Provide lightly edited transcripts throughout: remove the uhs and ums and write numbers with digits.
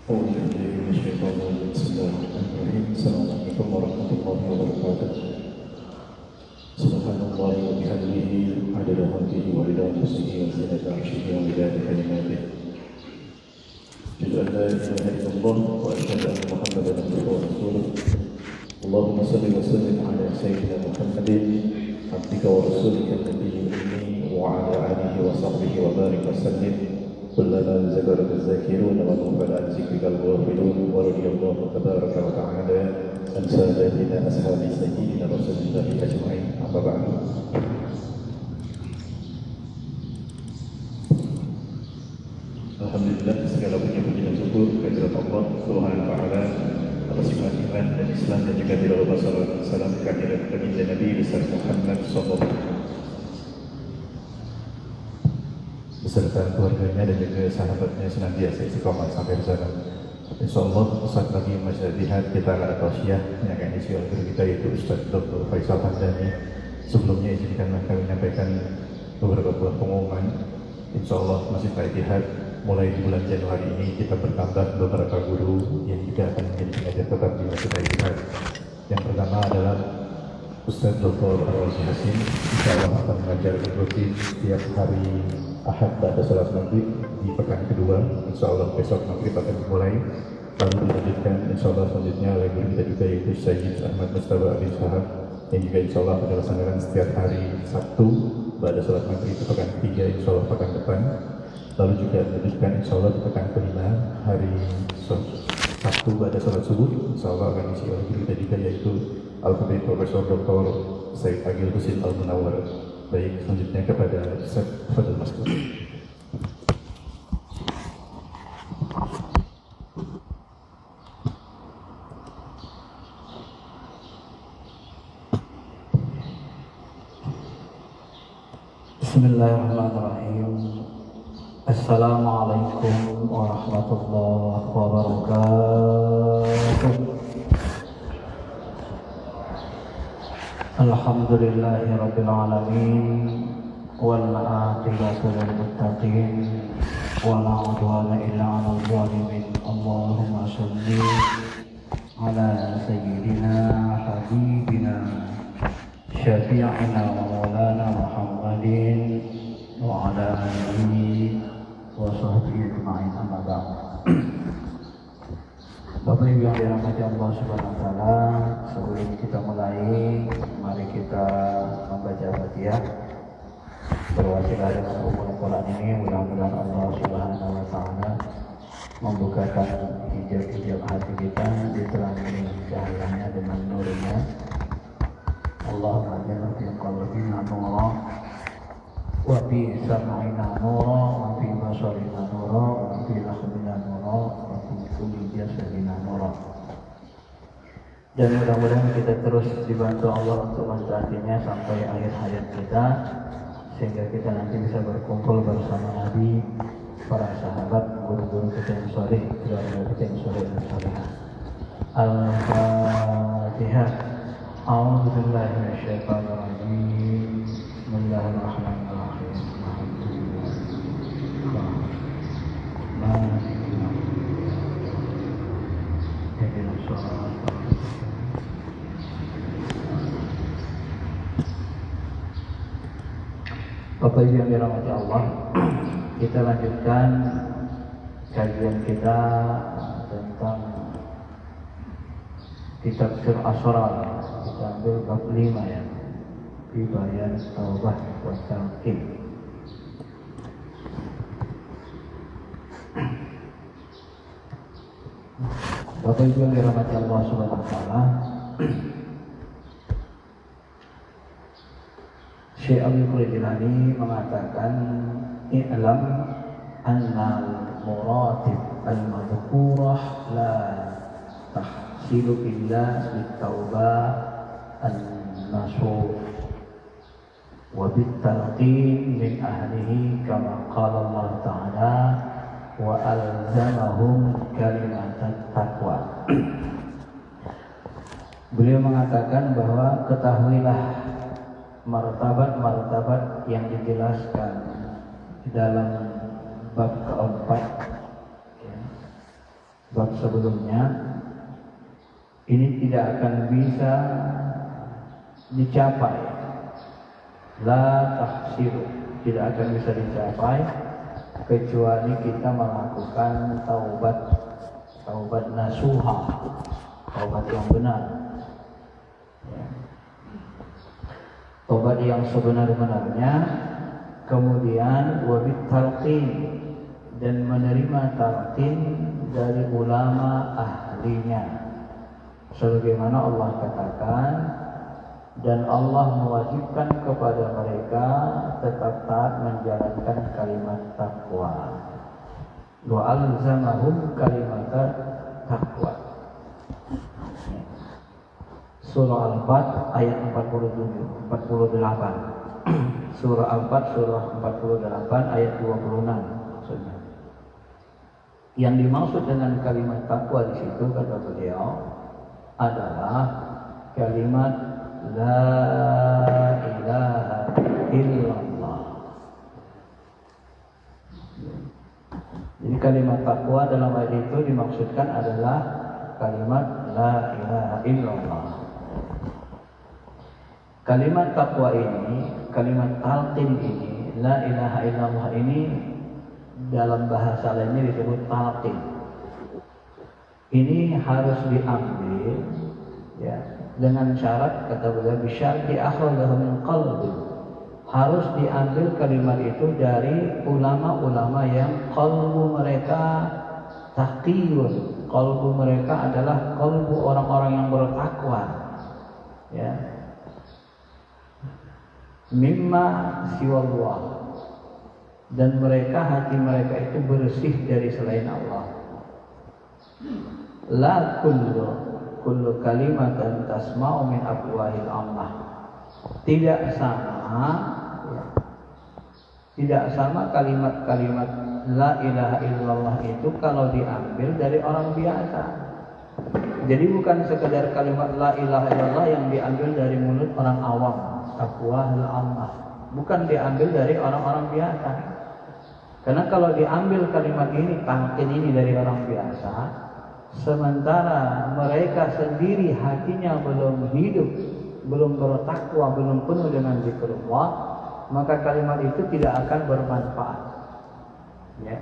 أعوذ بالله من الشيطان الرجيم بسم الله الرحمن الرحيم السلام عليكم ورحمة الله وبركاته سبحان الله وبحمده عدد خلقه ورضا نفسه وزنة عرشه ومداد كلماته أشهد أن لا إله إلا الله وأشهد أن محمدا عبده ورسوله اللهم صل وسلم على سيدنا محمد عبدك ورسولك النبي الأمي وعلى آله وصحبه وبارك وسلم كلما ذكرك الذاكرون وغفل عن ذكرك الغافلون ورضي الله تبارك وتعالى عن ساداتنا أصحاب سيدنا رسول الله أجمعين أما بعد. Alhamdulillah segala puji dan syukur kehadirat Allah Subhanahu wa taala atas nikmat iman dan Islam dan juga tidak lupa salawat dan salam kehadirat baginda Nabi besar Muhammad sallallahu beserta keluarganya dan juga sahabatnya senantiasa istiqomah sampai di sana. Insyaallah saat lagi masih lihat kita akan tausiah yang akan isi oleh guru kita yaitu Ustaz Dr. Faisal Hamdani. Sebelumnya izinkanlah kami menyampaikan beberapa buah pengumuman. Insyaallah masih lihat mulai di bulan Januari ini kita bertambah beberapa guru yang juga akan menjadi pengajar tetap di Masjid Al-Jihad. Yang pertama adalah Ustaz Dr. Arwazi Hasim, insyaallah akan mengajar rutin setiap hari Ahad pada salat maghrib di pekan kedua. Insyaallah besok maghrib akan dimulai. Lalu dilanjutkan insyaallah selanjutnya oleh guru kita juga yaitu Syekh Ahmad Mustafa bin Syahab yang juga insyaallah akan dilaksanakan setiap hari Sabtu pada salat maghrib di pekan ketiga insyaallah pekan depan. Lalu juga dilanjutkan insyaallah di pekan kelima hari Sabtu pada salat subuh insyaallah akan diisi oleh guru kita juga yaitu Al-Fadhil Profesor Dr. Said Agil Husin Al-Munawwar. Baik, selanjutnya kepada Ustaz Fadil Maskur. Bismillahirrahmanirrahim. Assalamualaikum warahmatullahi wabarakatuh. Alhamdulillahirabbil alamin wal aqibatu lil muttaqin wa la udwana illa 'alal zalimin. Allahumma shalli ala sayyidina habibina syafi'ina wa maulana Muhammadin wa ala alihi wa sahbihi ajma'in amma ba'd. Bapak Ibu yang dirahmati Allah Subhanahu wa taala, sebelum kita mulai, mari kita membaca Fatihah. Berwasilah dengan umul Quran ini, mudah-mudahan Allah Subhanahu wa taala membukakan hijab-hijab hati kita, diterangi cahayanya dengan nurnya. Allahumma ja'al fi qalbina nura wa fi sam'ina nura wa fi basarina nura wa fi lahmina nura wa fi kulli jasadina nura. Dan mudah-mudahan kita terus dibantu Allah untuk mentaatinya sampai akhir hayat kita, sehingga kita nanti bisa berkumpul bersama Nabi, para sahabat, guru-guru kita yang soleh, keluarga kita yang soleh dan solehah. Al-Fatihah. A'udzu billahi minasyaitonir rajim. Bismillahirrahmanirrahim. Bapak Ibu yang dirahmati Allah, kita lanjutkan kajian kita tentang kitab Sir Asrar. Kita ambil bab 5 ya, di bayan taubah wa talqin. Bapak Ibu yang dirahmati Allah Subhanahu wa taala, Syekh Abdul Jilani mengatakan i'lam anna al-muratib al-madhkurah la tahsilu illa bit-taubah an-nasuh wa bit-talqin min ahlihi kama qala Allah Ta'ala wa alzamahum kalimatat taqwa. Beliau mengatakan bahwa ketahuilah martabat-martabat yang dijelaskan dalam bab keempat, ya, sebelumnya, ini tidak akan bisa dicapai. La tahsiru, tidak akan bisa dicapai kecuali kita melakukan taubat nasuha, taubat yang benar, ya. Taubat yang sebenar-benarnya, kemudian wabit talqin, dan menerima talqin dari ulama ahlinya, sebagaimana Allah katakan, dan Allah mewajibkan kepada mereka tetap taat menjalankan kalimat taqwa. Wa alzamahum kalimat taqwa. Surah Al-Fat ayat 47, 48. Surah Al-Fat surah 48 ayat 26 maksudnya. Yang dimaksud dengan kalimat taqwa di situ kata beliau adalah kalimat La ilaha illallah. Jadi kalimat takwa dalam ayat itu dimaksudkan adalah kalimat La ilaha illallah. Kalimat takwa ini, kalimat talqin ini, La ilaha illallah ini dalam bahasa lainnya disebut talqin. Ini harus diambil, ya, dengan syarat kata beliau bisyarti akhadahu min qalbi, harus diambil kalimat itu dari ulama-ulama yang qalbu mereka taqiyun, qalbu mereka adalah qalbu orang-orang yang bertakwa, ya, mimma siwallah, dan mereka hati mereka itu bersih dari selain Allah. La kullu kalimatan tasma'u min afwahil ammah. Tidak sama kalimat-kalimat la ilaha illallah itu kalau diambil dari orang biasa. Jadi bukan sekedar kalimat la ilaha illallah yang diambil dari mulut orang awam, afwahil ammah. Bukan diambil dari orang-orang biasa. Karena kalau diambil kalimat ini, talqin ini dari orang biasa, sementara mereka sendiri hatinya belum hidup, belum bertakwa, belum penuh dengan zikrullah, maka kalimat itu tidak akan bermanfaat, ya.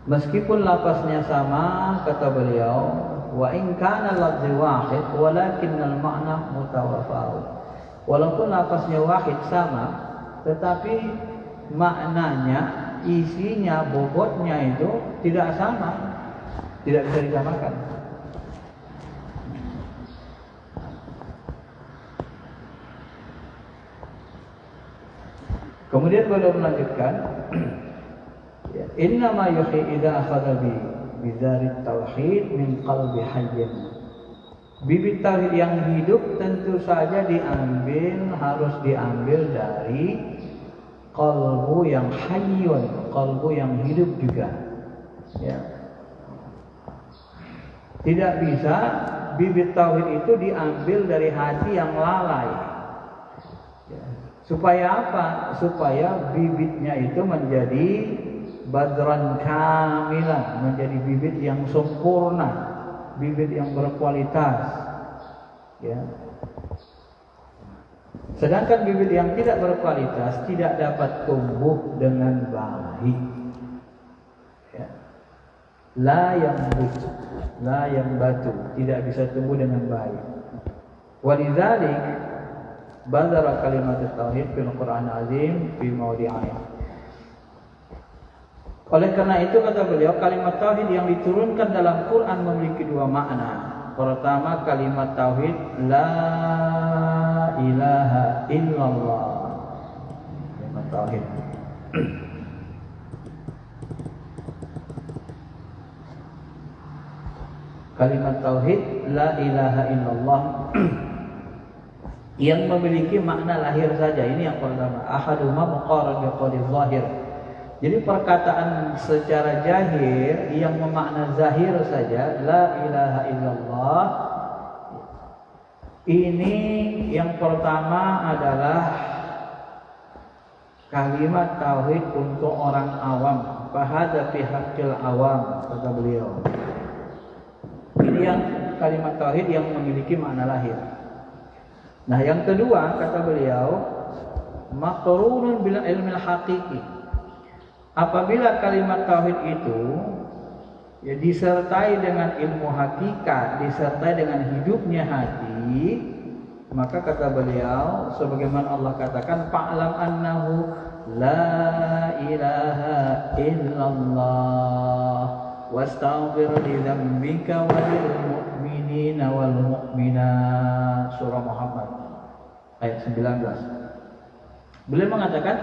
Meskipun lafaznya sama, kata beliau, wa in kana lafzi wahid walakinnal ma'na mutawafaut. Walaupun lafaznya wahid sama, tetapi maknanya, isinya, bobotnya itu tidak sama. Tidak bisa disamakan. Kemudian beliau melanjutkan, inna ma yuhi idza akhadha bi dzari tauhid min qalbi hayyin. Bibit tauhid yang hidup tentu saja harus diambil dari qalbu yang hayyun, qalbu yang hidup juga, ya. Tidak bisa bibit tauhid itu diambil dari hati yang lalai, ya. Supaya apa? Supaya bibitnya itu menjadi badran kamilan, menjadi bibit yang sempurna, bibit yang berkualitas, ya. Sedangkan bibit yang tidak berkualitas tidak dapat tumbuh dengan baik, ya. La yang batu tidak bisa tumbuh dengan baik. Walidzalik badara kalimat tauhid fil Qur'an azim fi mawdi'ain. Oleh karena itu kata beliau, kalimat tauhid yang diturunkan dalam Quran memiliki dua makna. Pertama, kalimat tauhid la ilaha illallah. Kalimat tauhid. Kalimat tauhid la ilaha illallah yang memiliki makna lahir saja. Ini yang pertama. Ahaduma muqarrab biqauli zahir. Jadi perkataan secara zahir yang memakna zahir saja, la ilaha illallah. Ini yang pertama adalah kalimat tauhid untuk orang awam. Fahada fi haqqil awam, kata beliau. Ini yang kalimat tauhid yang memiliki makna lahir. Nah, yang kedua kata beliau, maqrunun bil ilmil haqiqi. Apabila kalimat tauhid itu ya disertai dengan ilmu hakikat, disertai dengan hidupnya hati, maka kata beliau sebagaimana Allah katakan, fa'lam annahu la ilaha illallah wastaghfir li dzambika walil mu'minina wal mu'minat. Surah Muhammad ayat 19. Beliau mengatakan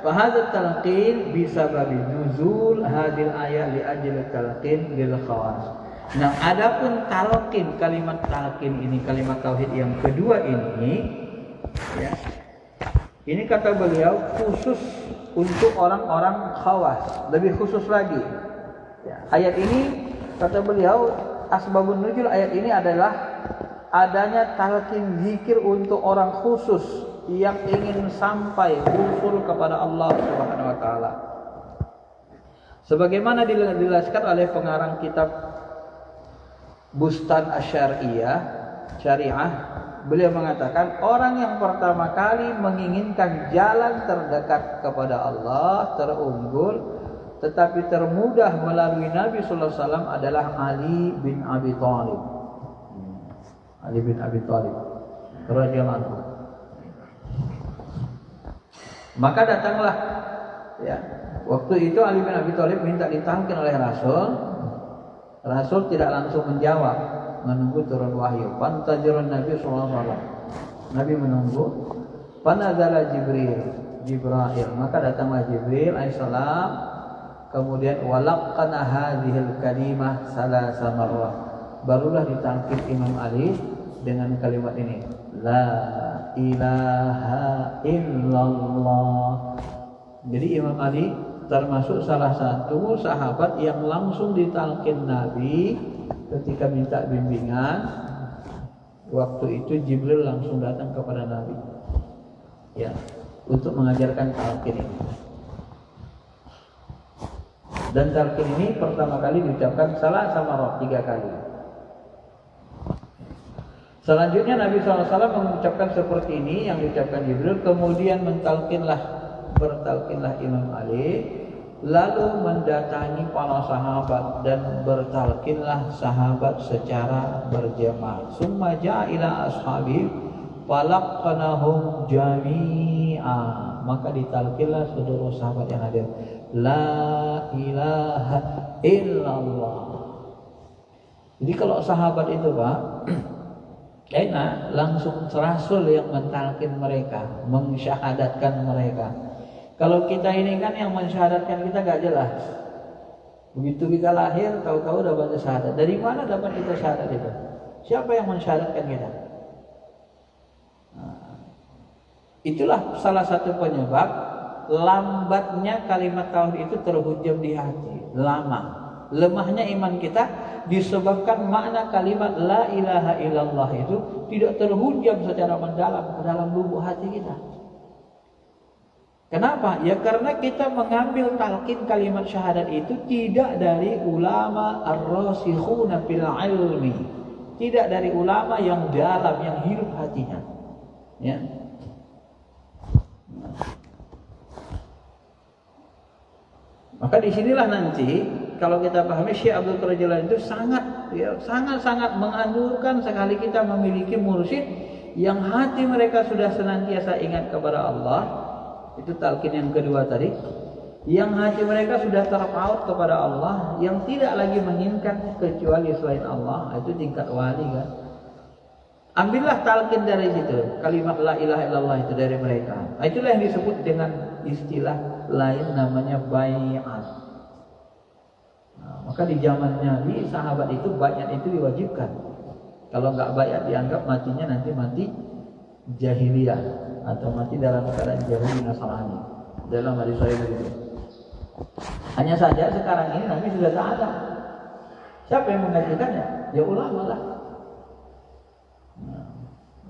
fahadzal talqin bisababi nuzul hadil ayat li ajli talqin lil khawas. Nah, adapun talqin, kalimat talqin ini, kalimat tauhid yang kedua ini ya, ini kata beliau khusus untuk orang-orang khawas, lebih khusus lagi ya. Ayat ini kata beliau asbabun nuzul ayat ini adalah adanya talqin zikir untuk orang khusus yang ingin sampai usul kepada Allah Subhanahu wa taala. Sebagaimana dijelaskan oleh pengarang kitab Bustan Asy-Syariah, Syariah, beliau mengatakan orang yang pertama kali menginginkan jalan terdekat kepada Allah, terunggul tetapi termudah melalui Nabi sallallahu alaihi wasallam adalah Ali bin Abi Thalib. Ali bin Abi Thalib radhiyallahu anhu. Maka datanglah ya, waktu itu Ali bin Abi Thalib minta ditalqin oleh Rasul. Rasul tidak langsung menjawab, menunggu turun wahyu. Pantajirun Nabi sallallahu alaihi wasallam. Nabi menunggu. Panazala Jibril, maka datanglah Jibril alaihissalam. Kemudian walaqqana hadhil kalimah salasa marrah. Barulah ditalqin Imam Ali dengan kalimat ini, la ilaha illallah. Jadi Imam Ali termasuk salah satu sahabat yang langsung ditalqin Nabi ketika minta bimbingan. Waktu itu Jibril langsung datang kepada Nabi ya, untuk mengajarkan talqin ini. Dan talqin ini pertama kali diucapkan salah sama roh 3 kali. Selanjutnya Nabi SAW mengucapkan seperti ini yang diucapkan Jibril, kemudian bertalqinlah Imam Ali, lalu mendatangi para sahabat dan bertalqinlah sahabat secara berjamaah. Summa ja'a ila ashabi falaqqanahum jami'a, maka ditalqinlah seluruh sahabat yang hadir, la ilaha illallah. Jadi kalau sahabat itu Pak enak, langsung Rasul yang mentalqin mereka, mensyahadatkan mereka. Kalau kita ini kan yang mensyahadatkan kita gak jelas. Begitu kita lahir, tahu-tahu udah baca syahadat. Dari mana dapat kita syahadat itu? Siapa yang mensyahadatkan kita? Nah, itulah salah satu penyebab lambatnya kalimat tauhid itu terhujam di hati. Lama. Lemahnya iman kita disebabkan makna kalimat la ilaha illallah itu tidak terhujam secara mendalam ke dalam lubuk hati kita. Kenapa? Ya karena kita mengambil talqin kalimat syahadat itu tidak dari ulama ar-rasikhuna fil ilmi, tidak dari ulama yang dalam, yang hidup hatinya. Ya. Maka disinilah nanti kalau kita pahami Syekh Abdul Qadir Jilani itu sangat menganjurkan sekali kita memiliki mursyid yang hati mereka sudah senantiasa ingat kepada Allah. Itu talqin yang kedua tadi. Yang hati mereka sudah terpaut kepada Allah, yang tidak lagi menginginkan kecuali selain Allah. Itu tingkat wali kan. Ambillah talqin dari situ, kalimat la ilaha illallah itu dari mereka. Itulah yang disebut dengan istilah lain namanya bai'at. Nah, maka di zaman Nabi sahabat itu bai'at itu diwajibkan. Kalau nggak bai'at dianggap matinya nanti mati jahiliyah atau mati dalam keadaan jahili Nasrani. Dalam hadis sahih begitu. Hanya saja sekarang ini Nabi sudah tak ada. Siapa yang menggantikannya? Ya ulama lah.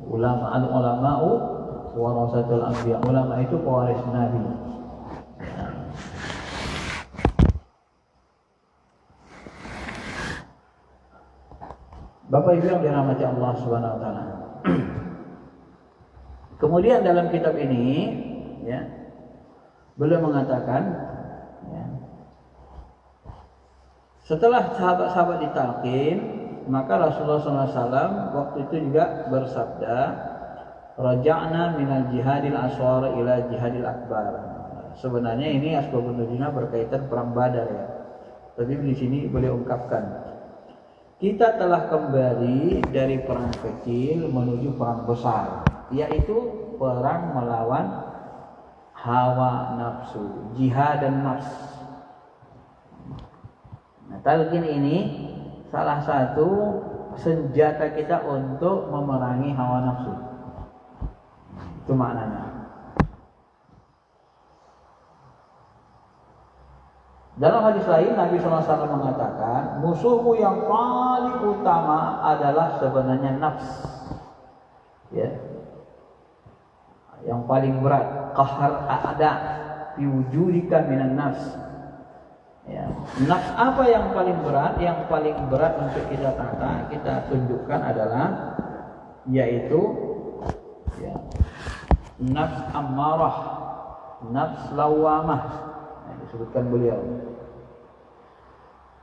Ulama'u warasatul anbiya. Ulama itu pewaris Nabi. Bapak Ibu yang dirahmati Allah Subhanahu wa taala. Kemudian dalam kitab ini ya, beliau mengatakan ya, setelah sahabat-sahabat ditalqin, maka Rasulullah SAW waktu itu juga bersabda, raja'na minal jihadil asghar ila jihadil akbar. Sebenarnya ini asbabun nuzulnya berkaitan perang Badar ya. Tapi di sini beliau ungkapkan, kita telah kembali dari perang kecil menuju perang besar, yaitu perang melawan hawa nafsu, jihad dan nafs. Nah, talqin ini salah satu senjata kita untuk memerangi hawa nafsu. Itu maknanya. Dalam hadis lain Nabi SAW mengatakan, musuhmu yang paling utama adalah sebenarnya nafs. Ya. Yang paling berat, qahar a'da fi wujudika minan nafs. Ya. Nafs apa yang paling berat? Yang paling berat untuk kita tata, kita tunjukkan adalah yaitu ya, nafs ammarah, nafs lawamah. Disebutkan beliau,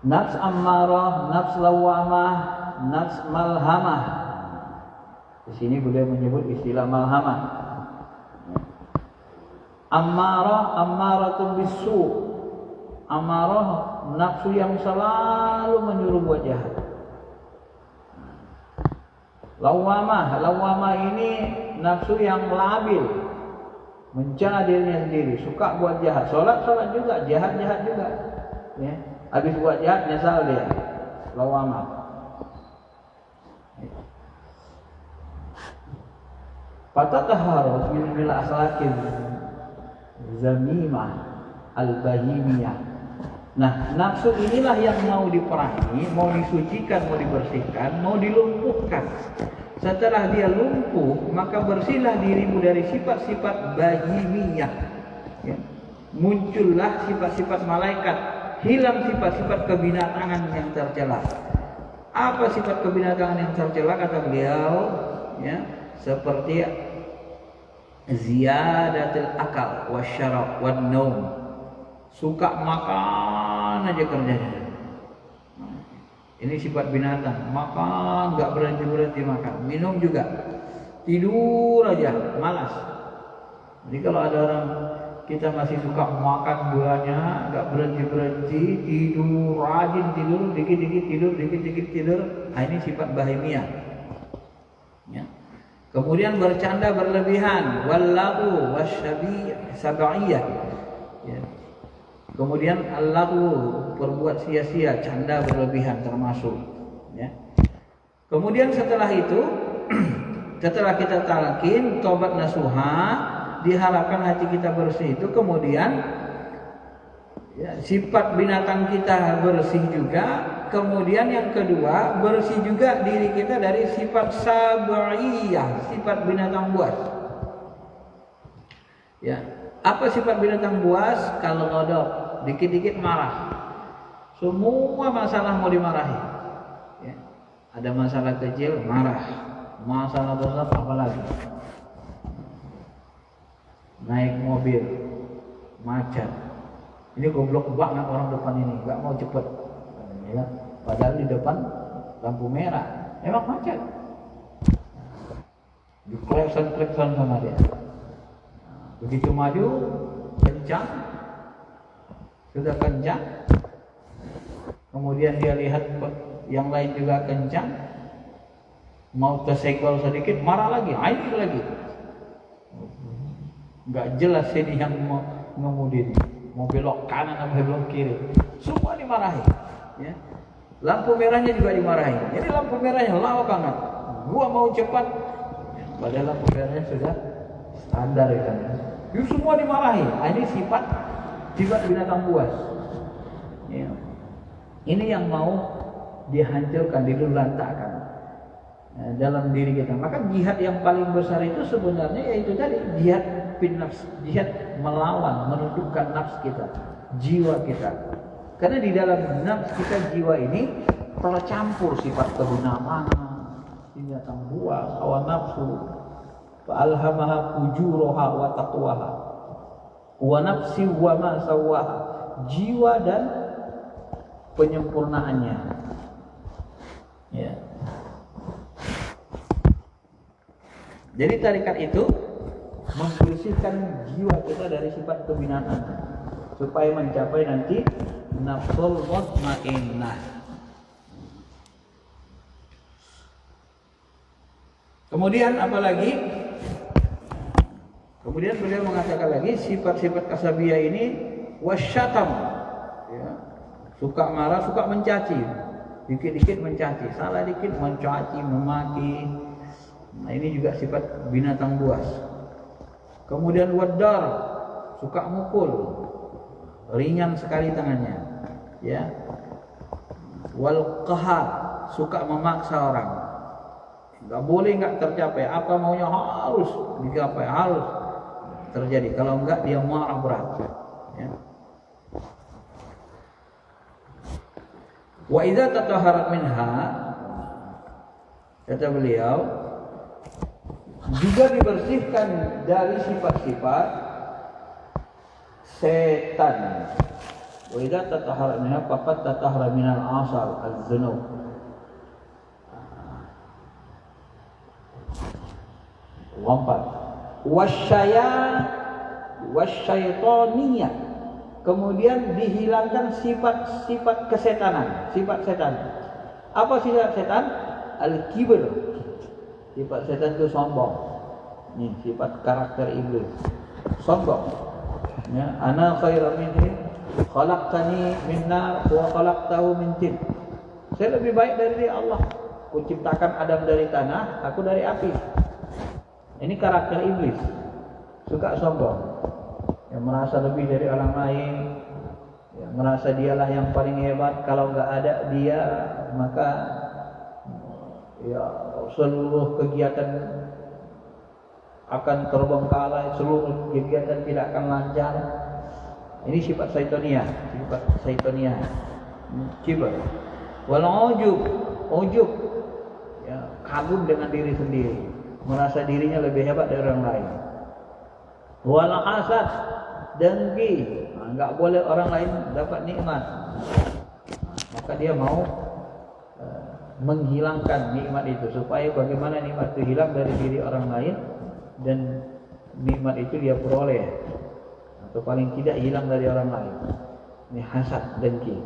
nafs ammarah, nafs lawamah, nafs malhamah. Di sini beliau menyebut istilah malhamah. Ammarah, ammaratun bisu. Ammarah, nafsu yang selalu menyuruh buat jahat. Lawamah, lawamah ini nafsu yang labil, mencela dirinya sendiri, suka buat jahat, sholat juga, jahat juga, ya. Habis buat jahat nyesal dia, lawamah. Fatataharus min akhlaqin zamimah al-bahimiyah. Nah, nafsu inilah yang mau diperangi, mau disucikan, mau dibersihkan, mau dilumpuhkan. Setelah dia lumpuh, maka bersihlah dirimu dari sifat-sifat bahimiyah. Ya. Muncullah sifat-sifat malaikat, hilang sifat-sifat kebinatangan yang tercela. Apa sifat kebinatangan yang tercela kata beliau? Ya, seperti ziyadatul akal wasyarab wan naum. Suka makan aja kerjanya. Ini sifat binatang, makan nggak berhenti makan, minum juga, tidur aja, malas. Jadi kalau ada orang kita masih suka makan buahnya, nggak berhenti, tidur, rajin tidur, dikit-dikit tidur, nah ini sifat bahimiyah. Ya. Kemudian bercanda berlebihan, wallahu wasyabi'iyah. Ya. Kemudian allahu, berbuat sia-sia, canda berlebihan termasuk. Ya. Kemudian setelah itu, setelah kita talqin, tobat nasuha, diharapkan hati kita bersih itu, kemudian ya, sifat binatang kita bersih juga. Kemudian yang kedua, bersih juga diri kita dari sifat sab'iyah, sifat binatang buas. Ya. Apa sifat binatang buas? Kalau ngodok, dikit-dikit marah. Semua masalah mau dimarahi. Ya. Ada masalah kecil, marah. Masalah besar, apa lagi? Naik mobil, macet. Ini goblok banget orang depan ini, nggak mau cepet. Ya. Padahal di depan lampu merah, emang macet. Diklekson sama dia. Begitu maju, kencang, sudah kencang, kemudian dia lihat yang lain juga kencang, mau tersenggol sedikit, marah lagi, air lagi. Nggak jelas ini yang mau ngemudi ini, mau belok kanan atau belok kiri, semua dimarahi. Ya. Lampu merahnya juga dimarahi. Jadi lampu merahnya lama banget. Gua mau cepat, padahal lampu merahnya sudah standar ya kan. Semua dimarahi. Ini sifat binatang buas. Ya. Ini yang mau dihancurkan, dilululantakkan dalam diri kita. Maka jihad yang paling besar itu sebenarnya yaitu tadi jihad bin nafs, jihad melawan, menundukkan nafs kita, jiwa kita. Karena di dalam nafs kita, jiwa ini tercampur sifat kebinatang, binatang buas, hawa nafsu. Fa'alhamaha fujuraha wa taqwaha wa nafsi wa ma sawaha, jiwa dan penyempurnaannya. Ya. Jadi tarikat itu membersihkan jiwa kita dari sifat kebinatang supaya mencapai nanti nafsul mutmainnah. Kemudian apa lagi? Kemudian beliau mengatakan lagi sifat-sifat kasabiyah ini wasyatam, ya. Suka marah, suka mencaci, dikit-dikit mencaci, salah dikit mencaci, memaki. Nah, ini juga sifat binatang buas. Kemudian wadar, suka mukul, ringan sekali tangannya, ya. Wal qahar, suka memaksa orang. Enggak boleh enggak tercapai, apa maunya harus dicapai, harus terjadi. Kalau enggak dia marah berat, ya. Wa idza tatahharat minha, kata beliau, juga dibersihkan dari sifat-sifat setan. Wa idza tatahharat minha faqad tatahhara minal asal az-dzunub. Lompat. Wasyaitoniyah. Kemudian dihilangkan sifat-sifat kesetanan, sifat setan. Apa sifat setan? Al-kibr. Sifat setan itu sombong. Ini sifat karakter iblis. Sombong. Ya, ana khairum minhu, khalaqtani min nar wa khalaqtahu min tin. Saya lebih baik dari dia, Allah. Ku ciptakan Adam dari tanah, aku dari api. Ini karakter iblis. Suka sombong. Yang merasa lebih dari orang lain, yang merasa dialah yang paling hebat. Kalau nggak ada dia, maka ya seluruh kegiatan akan terbengkalai, seluruh kegiatan tidak akan lancar. Ini sifat syaitoniah, Kibr. Wal ujub, ya, kagum dengan diri sendiri, merasa dirinya lebih hebat dari orang lain. Wal hasad, dengki, enggak boleh orang lain dapat nikmat, maka dia mau menghilangkan nikmat itu, supaya bagaimana nikmat itu hilang dari diri orang lain dan nikmat itu dia peroleh, atau paling tidak hilang dari orang lain. Ini hasad, dengki.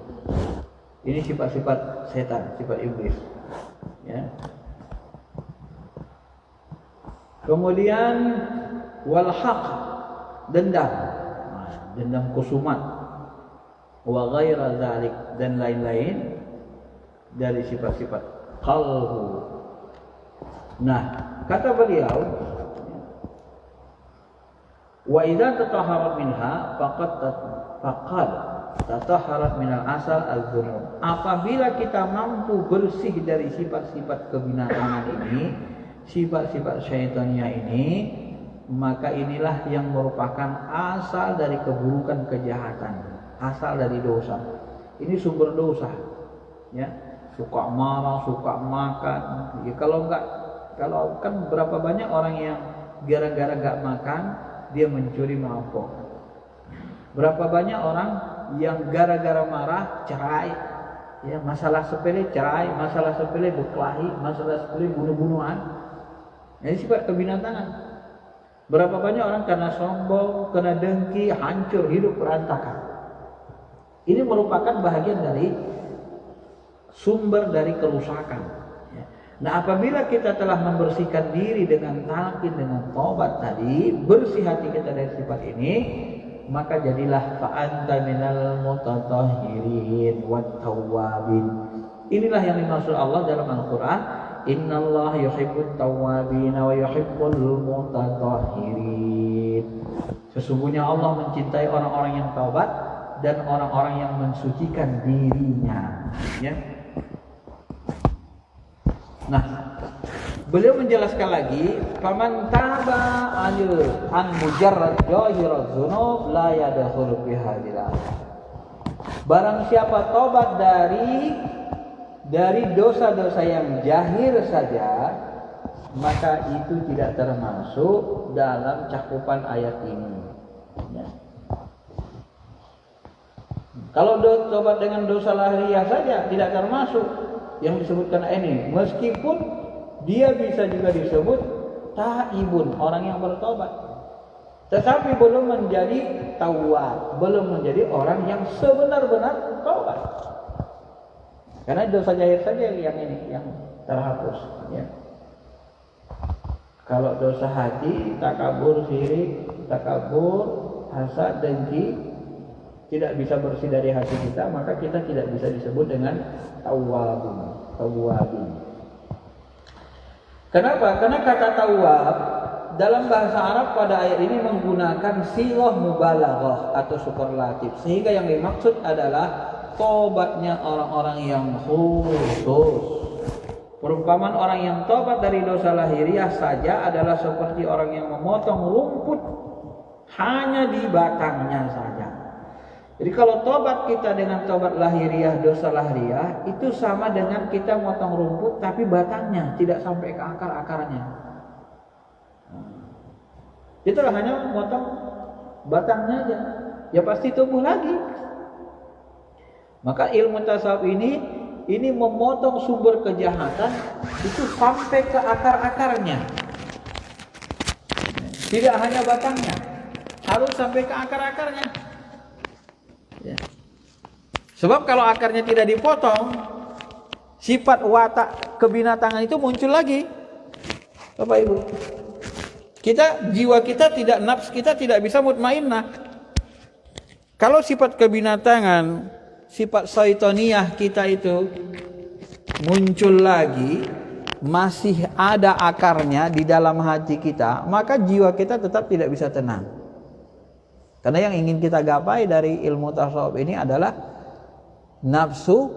Ini sifat-sifat setan, sifat iblis, ya. Kemudian wal haq, dendam, dendam kusumat, wa ghaira dzalik, dan lain-lain dari sifat-sifat qalbu. Nah, kata beliau, wa idza tatahharat minha faqad tatahharat minal asal az-dzunub. Apabila kita mampu bersih dari sifat-sifat kebinatangan ini, sifat-sifat syaitaniyah ini, maka inilah yang merupakan asal dari keburukan, kejahatan, asal dari dosa. Ini sumber dosa, ya. Suka marah, suka makan. Ya, kalau kan berapa banyak orang yang gara-gara enggak makan dia mencuri merampok. Berapa banyak orang yang gara-gara marah cerai. Ya, masalah sepele cerai, masalah sepele berkelahi, masalah sepele bunuh-bunuhan. Ini sifat kebinatangan. Berapa banyak orang karena sombong, karena dengki, hancur, hidup berantakan. Ini merupakan bahagian dari sumber dari kerusakan. Nah, apabila kita telah membersihkan diri dengan talqin, dengan taubat tadi, bersih hati kita dari sifat ini, maka jadilah fa'anta minal mutatahhirin wat tawwabin. Inilah yang dimaksud Allah dalam Al-Qur'an, innallaha yuhibbut tawwabin wa yuhibbul mutatahhirin. Sesungguhnya Allah mencintai orang-orang yang taubat dan orang-orang yang mensucikan dirinya, ya. Nah, beliau menjelaskan lagi, faman taba an mujarrad zahiraz dzunub la yadkhulu fi hadhihi. Barang siapa tobat dari dosa-dosa yang jahir saja, maka itu tidak termasuk dalam cakupan ayat ini. Ya. Kalau tobat dengan dosa lahiriah saja tidak termasuk yang disebutkan ini, meskipun dia bisa juga disebut taibun, orang yang bertobat, tetapi belum menjadi tawwab, belum menjadi orang yang sebenar-benar taubat. Karena dosa jahir saja yang ini yang terhapus. Ya. Kalau dosa hati, takabur, syirik, takabur, hasad, dengki, tidak bisa bersih dari hati kita, maka kita tidak bisa disebut dengan tawwabin. Kenapa? Karena kata tawwab dalam bahasa Arab pada ayat ini menggunakan sighah mubalaghah atau superlatif, sehingga yang dimaksud adalah tobatnya orang-orang yang khusus. Perumpamaan orang yang tobat dari dosa lahiriah saja adalah seperti orang yang memotong rumput hanya di batangnya saja. Jadi kalau tobat kita dengan tobat lahiriah, dosa lahiriah, itu sama dengan kita motong rumput tapi batangnya, tidak sampai ke akar-akarnya. Itulah hanya motong batangnya aja, ya pasti tumbuh lagi. Maka ilmu tasawuf ini memotong sumber kejahatan itu sampai ke akar-akarnya. Tidak hanya batangnya, harus sampai ke akar-akarnya. Ya. Sebab kalau akarnya tidak dipotong, sifat watak kebinatangan itu muncul lagi. Bapak Ibu, jiwa kita tidak, nafs kita tidak bisa mutmainnah. Kalau sifat kebinatangan, sifat syaitaniyah kita itu muncul lagi, masih ada akarnya di dalam hati kita, maka jiwa kita tetap tidak bisa tenang. Karena yang ingin kita gapai dari ilmu tasawuf ini adalah nafsu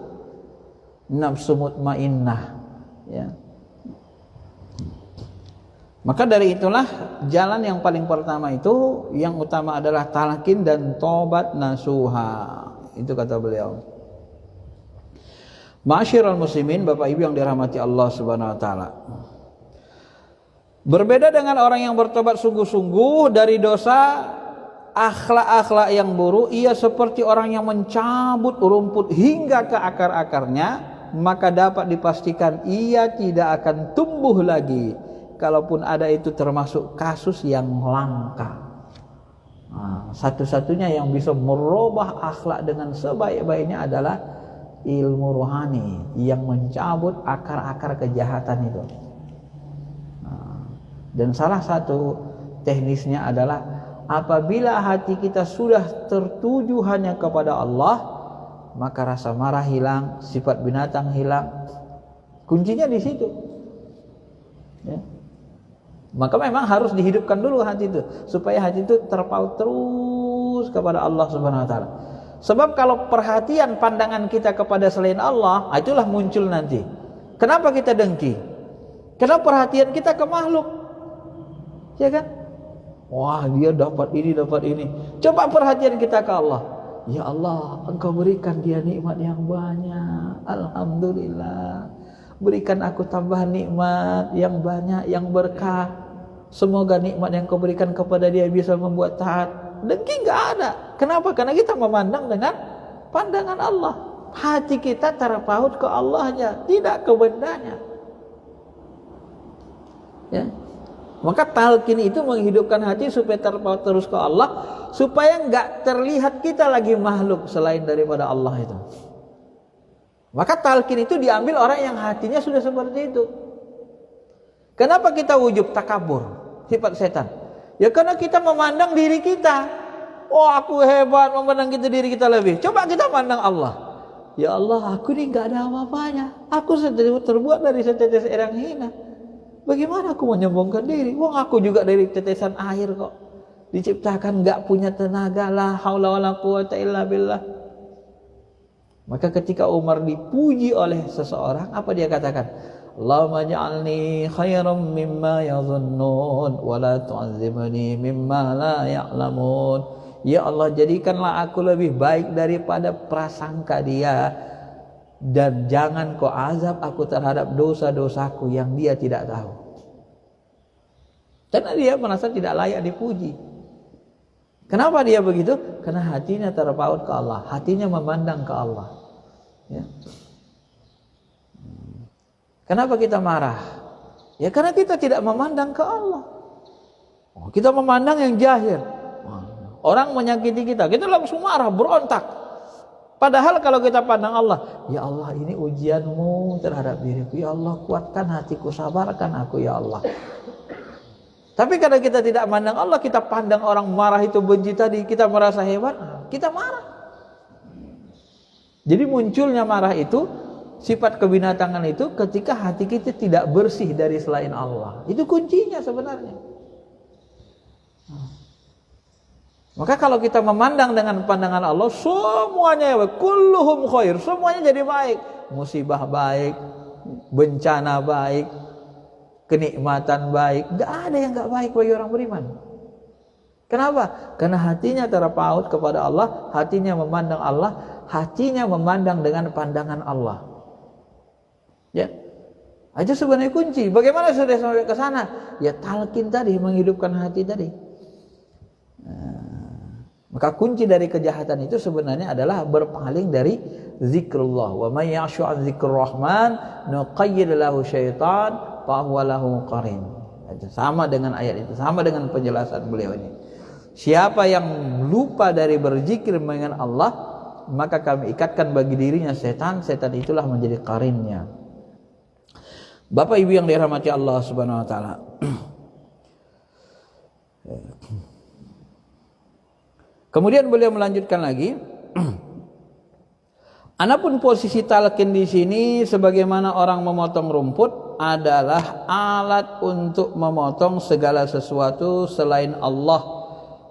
mutmainnah, ya. Maka dari itulah jalan yang paling pertama itu, yang utama adalah talqin dan tobat nasuha. Itu kata beliau. Ma'asyiral muslimin, Bapak Ibu yang dirahmati Allah Subhanahu wa taala. Berbeda dengan orang yang bertobat sungguh-sungguh dari dosa akhlak-akhlak yang buruk, ia seperti orang yang mencabut rumput hingga ke akar-akarnya, maka dapat dipastikan ia tidak akan tumbuh lagi. Kalaupun ada, itu termasuk kasus yang langka. Satu-satunya yang bisa merubah akhlak dengan sebaik-baiknya adalah ilmu rohani yang mencabut akar-akar kejahatan itu. Dan salah satu teknisnya adalah apabila hati kita sudah tertuju hanya kepada Allah, maka rasa marah hilang, sifat binatang hilang. Kuncinya di situ. Ya. Maka memang harus dihidupkan dulu hati itu, supaya hati itu terpaut terus kepada Allah Subhanahu wa taala. Sebab kalau perhatian pandangan kita kepada selain Allah, itulah muncul nanti. Kenapa kita dengki? Karena perhatian kita ke makhluk. Ya kan? Wah, dia dapat ini. Coba perhatian kita ke Allah. Ya Allah, Engkau berikan dia nikmat yang banyak. Alhamdulillah. Berikan aku tambahan nikmat yang banyak, yang berkah. Semoga nikmat yang Kau berikan kepada dia bisa membuat taat. Dengki enggak ada. Kenapa? Karena kita memandang dengan pandangan Allah. Hati kita terpaut ke Allahnya, tidak ke bendanya. Ya. Maka talqin itu menghidupkan hati supaya terpaut terus ke Allah, supaya enggak terlihat kita lagi makhluk selain daripada Allah itu. Maka talqin itu diambil orang yang hatinya sudah seperti itu. Kenapa kita wujub takabur? Sifat setan. Ya karena kita memandang diri kita. Oh, aku hebat, memandang kita diri kita lebih. Coba kita pandang Allah. Ya Allah, aku ini enggak ada apa-apanya. Aku terbuat dari setetes air yang hina. Bagaimana aku menyombongkan diri? Wong aku juga dari tetesan air kok. Diciptakan enggak punya tenaga, la haula wala quwata illa billah. Maka ketika Umar dipuji oleh seseorang, apa dia katakan? Allahumma ja'alni khairan mimma yadhunnun wa la tu'azzibni mimma la ya'lamun. Ya Allah, jadikanlah aku lebih baik daripada prasangka dia, dan jangan kau azab aku terhadap dosa-dosaku yang dia tidak tahu. Karena dia merasa tidak layak dipuji. Kenapa dia begitu? Karena hatinya terpaut ke Allah, hatinya memandang ke Allah. Ya. Kenapa kita marah? Ya karena kita tidak memandang ke Allah. Kita memandang yang jahil. Orang menyakiti kita, kita langsung marah, berontak. Padahal kalau kita pandang Allah, ya Allah ini ujianmu terhadap diriku. Ya Allah kuatkan hatiku, sabarkan aku ya Allah. Tapi karena kita tidak pandang Allah, kita pandang orang marah itu benci tadi, kita merasa hebat, kita marah. Jadi munculnya marah itu, sifat kebinatangan itu ketika hati kita tidak bersih dari selain Allah. Itu kuncinya sebenarnya. Maka kalau kita memandang dengan pandangan Allah, semuanya ya, kulluhum khair, semuanya jadi baik. Musibah baik, bencana baik, kenikmatan baik. Gak ada yang gak baik bagi orang beriman. Kenapa? Karena hatinya terpaut kepada Allah, hatinya memandang Allah, hatinya memandang dengan pandangan Allah. Ya, aja sebenarnya kunci. Bagaimana sudah sampai ke sana? Ya talqin tadi, menghidupkan hati tadi. Maka kunci dari kejahatan itu sebenarnya adalah berpaling dari zikrullah. Wa may ya'shu 'an zikrurrahman nuqayyid lahu syaitan fa huwa lahu qarin. Sama dengan ayat itu, sama dengan penjelasan beliau ini. Siapa yang lupa dari berzikir mengingat Allah, maka kami ikatkan bagi dirinya setan, setan itulah menjadi qarinnya. Bapak Ibu yang dirahmati Allah Subhanahu wa taala. Kemudian beliau melanjutkan lagi, adapun posisi talqin di sini sebagaimana orang memotong rumput adalah alat untuk memotong segala sesuatu selain Allah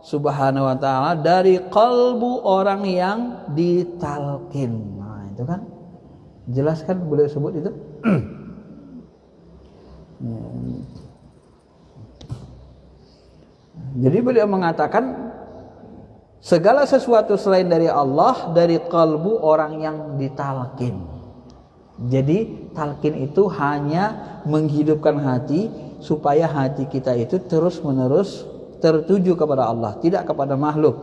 Subhanahu wa taala dari kalbu orang yang ditalqin. Nah, itu kan jelas kan beliau sebut itu. Jadi beliau mengatakan segala sesuatu selain dari Allah dari kalbu orang yang ditalqin. Jadi talqin itu hanya menghidupkan hati supaya hati kita itu terus menerus tertuju kepada Allah, tidak kepada makhluk.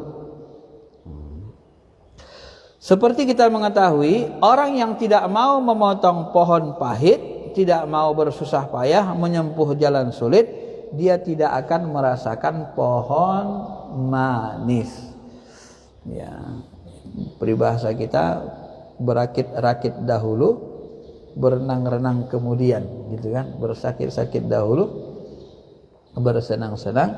Seperti kita mengetahui orang yang tidak mau memotong pohon pahit, tidak mau bersusah payah menyempuh jalan sulit, dia tidak akan merasakan pohon manis. Ya, peribahasa kita berakit-rakit dahulu, berenang-renang kemudian, gitu kan? Bersakit-sakit dahulu, bersenang-senang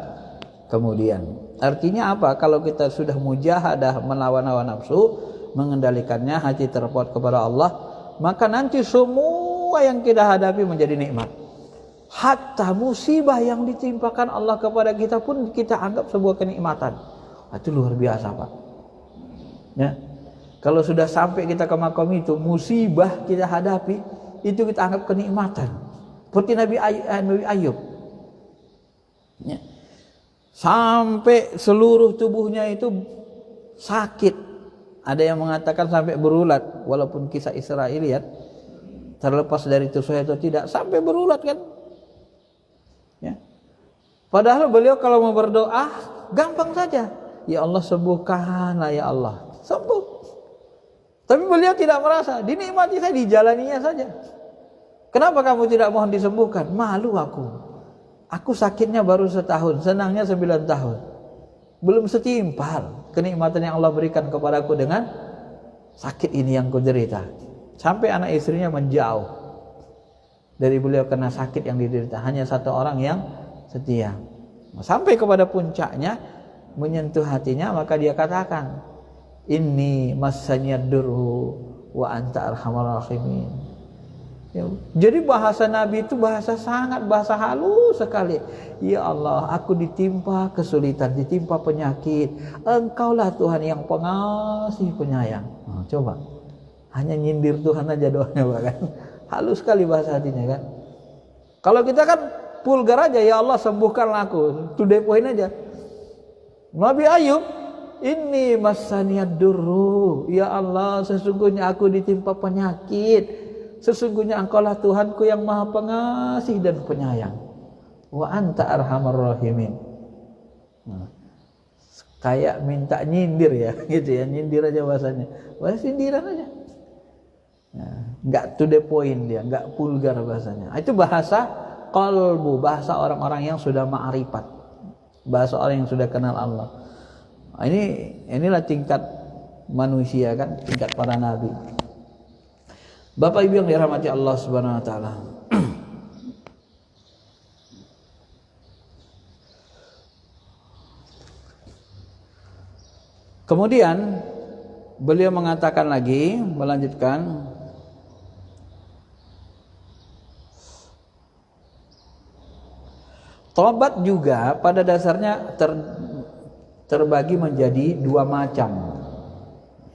kemudian. Artinya apa? Kalau kita sudah mujahadah melawan hawa nafsu, mengendalikannya, hati terpaut kepada Allah, maka nanti semua yang kita hadapi menjadi nikmat. Hatta musibah yang ditimpakan Allah kepada kita pun kita anggap sebuah kenikmatan. Itu luar biasa, Pak. Ya. Kalau sudah sampai kita ke makom itu, musibah kita hadapi, itu kita anggap kenikmatan. Seperti Nabi Ayub. Ya. Sampai seluruh tubuhnya itu sakit. Ada yang mengatakan sampai berulat, walaupun kisah Israiliyat terlepas dari itu saya atau tidak, sampai berulat kan. Ya. Padahal beliau kalau mau berdoa gampang saja. Ya Allah sembuhkanlah ya Allah. Sembuh. Tapi beliau tidak merasa, dinikmati saya, dijalaninya saja. Kenapa kamu tidak mohon disembuhkan? Malu aku. Aku sakitnya baru setahun, senangnya 9 tahun. Belum setimpal kenikmatan yang Allah berikan kepadaku dengan sakit ini yang kuderita. Sampai anak istrinya menjauh dari beliau karena sakit yang diderita. Hanya satu orang yang setia. Sampai kepada puncaknya, menyentuh hatinya, maka dia katakan, inni massanya durhu wa anta arhamar rahimin. Ya, jadi bahasa Nabi itu bahasa halus sekali. Ya Allah, aku ditimpa kesulitan, ditimpa penyakit. Engkaulah Tuhan yang pengasih penyayang. Nah, coba, hanya nyindir Tuhan aja doanya, kan? Halus sekali bahasa hatinya kan. Kalau kita kan vulgar aja, ya Allah sembuhkanlah aku. To the point aja. Nabi Ayub Inni massaniyad durru. Ya Allah, sesungguhnya aku ditimpa penyakit. Sesungguhnya Engkaulah Tuhanku yang Maha Pengasih dan Penyayang. Wa anta arhamar rahimin. Nah, kayak minta nyindir ya, gitu ya, nyindir aja bahasanya. Bahasa sindiran aja. Nah, enggak to the point dia, enggak vulgar bahasanya. Itu bahasa qalbu, bahasa orang-orang yang sudah ma'rifat. Bahasa orang yang sudah kenal Allah. Nah, inilah tingkat manusia kan, tingkat para nabi. Bapak Ibu yang dirahmati Allah Subhanahu wa taala. Kemudian beliau mengatakan lagi, melanjutkan, tobat juga pada dasarnya terbagi menjadi dua macam.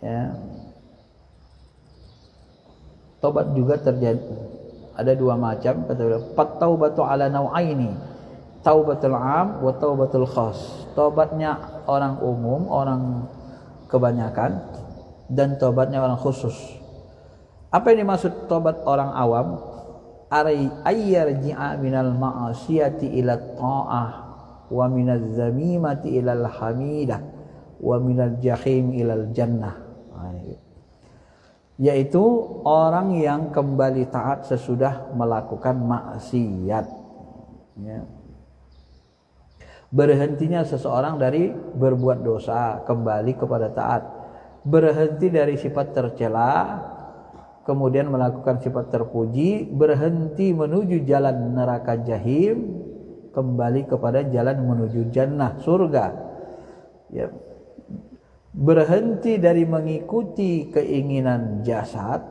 Ya. Tobat juga terjadi ada dua macam, kata beliau. Taubatu ala nau'aini. Taubatul 'am wa taubatul khas. Tobatnya orang umum, orang kebanyakan, dan tobatnya orang khusus. Apa yang dimaksud tobat orang awam? Ayyarji'a minal ma'asiyati ila ta'ah wa minaz zamimati ilal hamidah wa minal jahim ilal jannah. Yaitu orang yang kembali taat sesudah melakukan maksiat. Ya. Berhentinya seseorang dari berbuat dosa, kembali kepada taat. Berhenti dari sifat tercela, kemudian melakukan sifat terpuji. Berhenti menuju jalan neraka jahim, kembali kepada jalan menuju jannah, surga. Ya. Berhenti dari mengikuti keinginan jasad,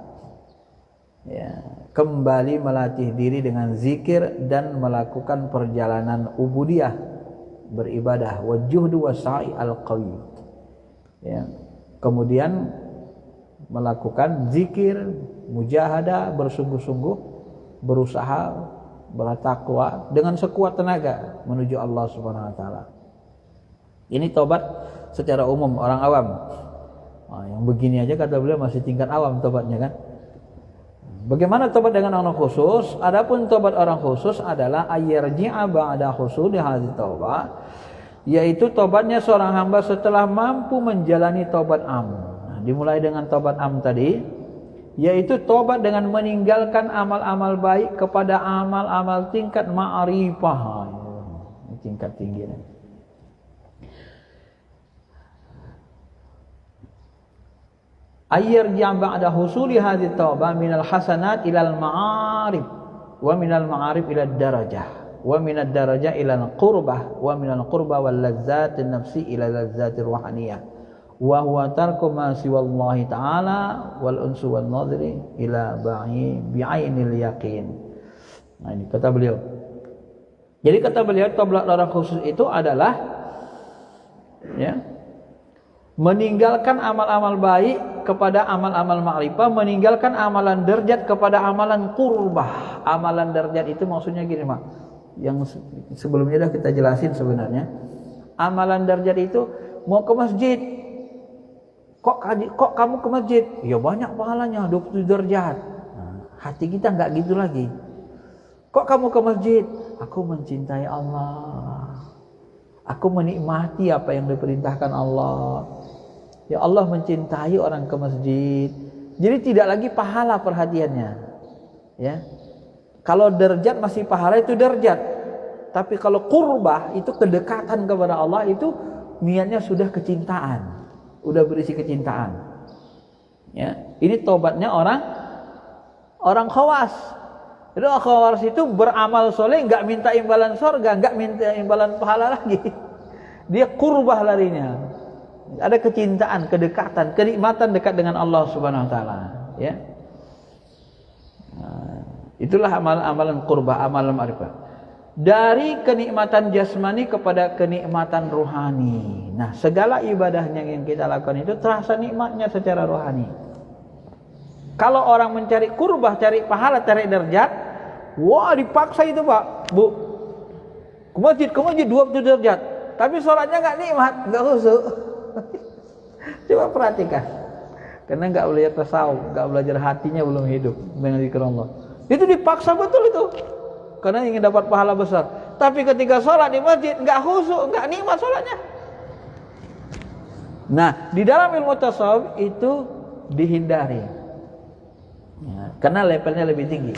ya, kembali melatih diri dengan zikir dan melakukan perjalanan ubudiyah, beribadah, wajuhdu wasa'i al-qawi. Ya. Kemudian melakukan zikir, mujahadah, bersungguh-sungguh, berusaha, bertakwa dengan sekuat tenaga menuju Allah Subhanahu wa taala. Ini tobat secara umum orang awam. Nah, yang begini aja kata beliau masih tingkat awam tobatnya kan. Bagaimana tobat dengan orang khusus? Adapun tobat orang khusus adalah ayyarji'a ba'da husuli hadhihi taubat, yaitu tobatnya seorang hamba setelah mampu menjalani tobat am. Nah, dimulai dengan tobat am tadi, yaitu tobat dengan meninggalkan amal-amal baik kepada amal-amal tingkat ma'rifah. Ini tingkat tinggi nih. Ayyarji' ba'da husuli hadhihi taubah minal hasanat ilal ma'arif wa minal ma'arif ilal darajah wa minad darajah ilal qurbah wa minal qurbah wal lazzatin nafsi ilal lazzatir ruhaniyah wa huwa tarku ma siwallahi ta'ala wal unsu wal nadhri ila bi'ainil yaqin. Nah, ini kata beliau. Jadi kata beliau tobat orang khusus itu adalah ya, meninggalkan amal-amal baik kepada amal-amal ma'rifah, meninggalkan amalan derajat kepada amalan qurbah. Amalan derajat itu maksudnya gini, Mak. Yang sebelumnya dah kita jelasin sebenarnya. Amalan derajat itu mau ke masjid. Kok kamu ke masjid? Ya banyak pahalanya, 27 derajat. Nah, hati kita enggak gitu lagi. Kok kamu ke masjid? Aku mencintai Allah. Aku menikmati apa yang diperintahkan Allah. Ya Allah mencintai orang ke masjid. Jadi tidak lagi pahala perhatiannya. Ya. Kalau derajat masih pahala itu derajat. Tapi kalau qurbah itu kedekatan kepada Allah, itu niatnya sudah kecintaan. Udah berisi kecintaan. Ya. Ini tobatnya orang khawas. Jadi orang khawas itu beramal soleh, enggak minta imbalan surga, enggak minta imbalan pahala lagi. Dia qurbah larinya. Ada kecintaan, kedekatan, kenikmatan dekat dengan Allah Subhanahu wa taala, ya. Nah, itulah amalan qurbah, amalan ma'rifah. Dari kenikmatan jasmani kepada kenikmatan rohani. Nah, segala ibadahnya yang kita lakukan itu terasa nikmatnya secara rohani. Kalau orang mencari qurbah, cari pahala, cari derajat, wah dipaksa itu, Pak, Bu. Ke masjid 20 derajat. Tapi sholatnya enggak nikmat, enggak khusyuk. Coba perhatikan. Karena nggak belajar tasawuf, nggak belajar hatinya belum hidup dengan zikir Allah. Itu dipaksa betul itu. Karena ingin dapat pahala besar. Tapi ketika sholat di masjid nggak khusyuk, nggak nikmat sholatnya. Nah, di dalam ilmu tasawuf itu dihindari. Ya, karena levelnya lebih tinggi.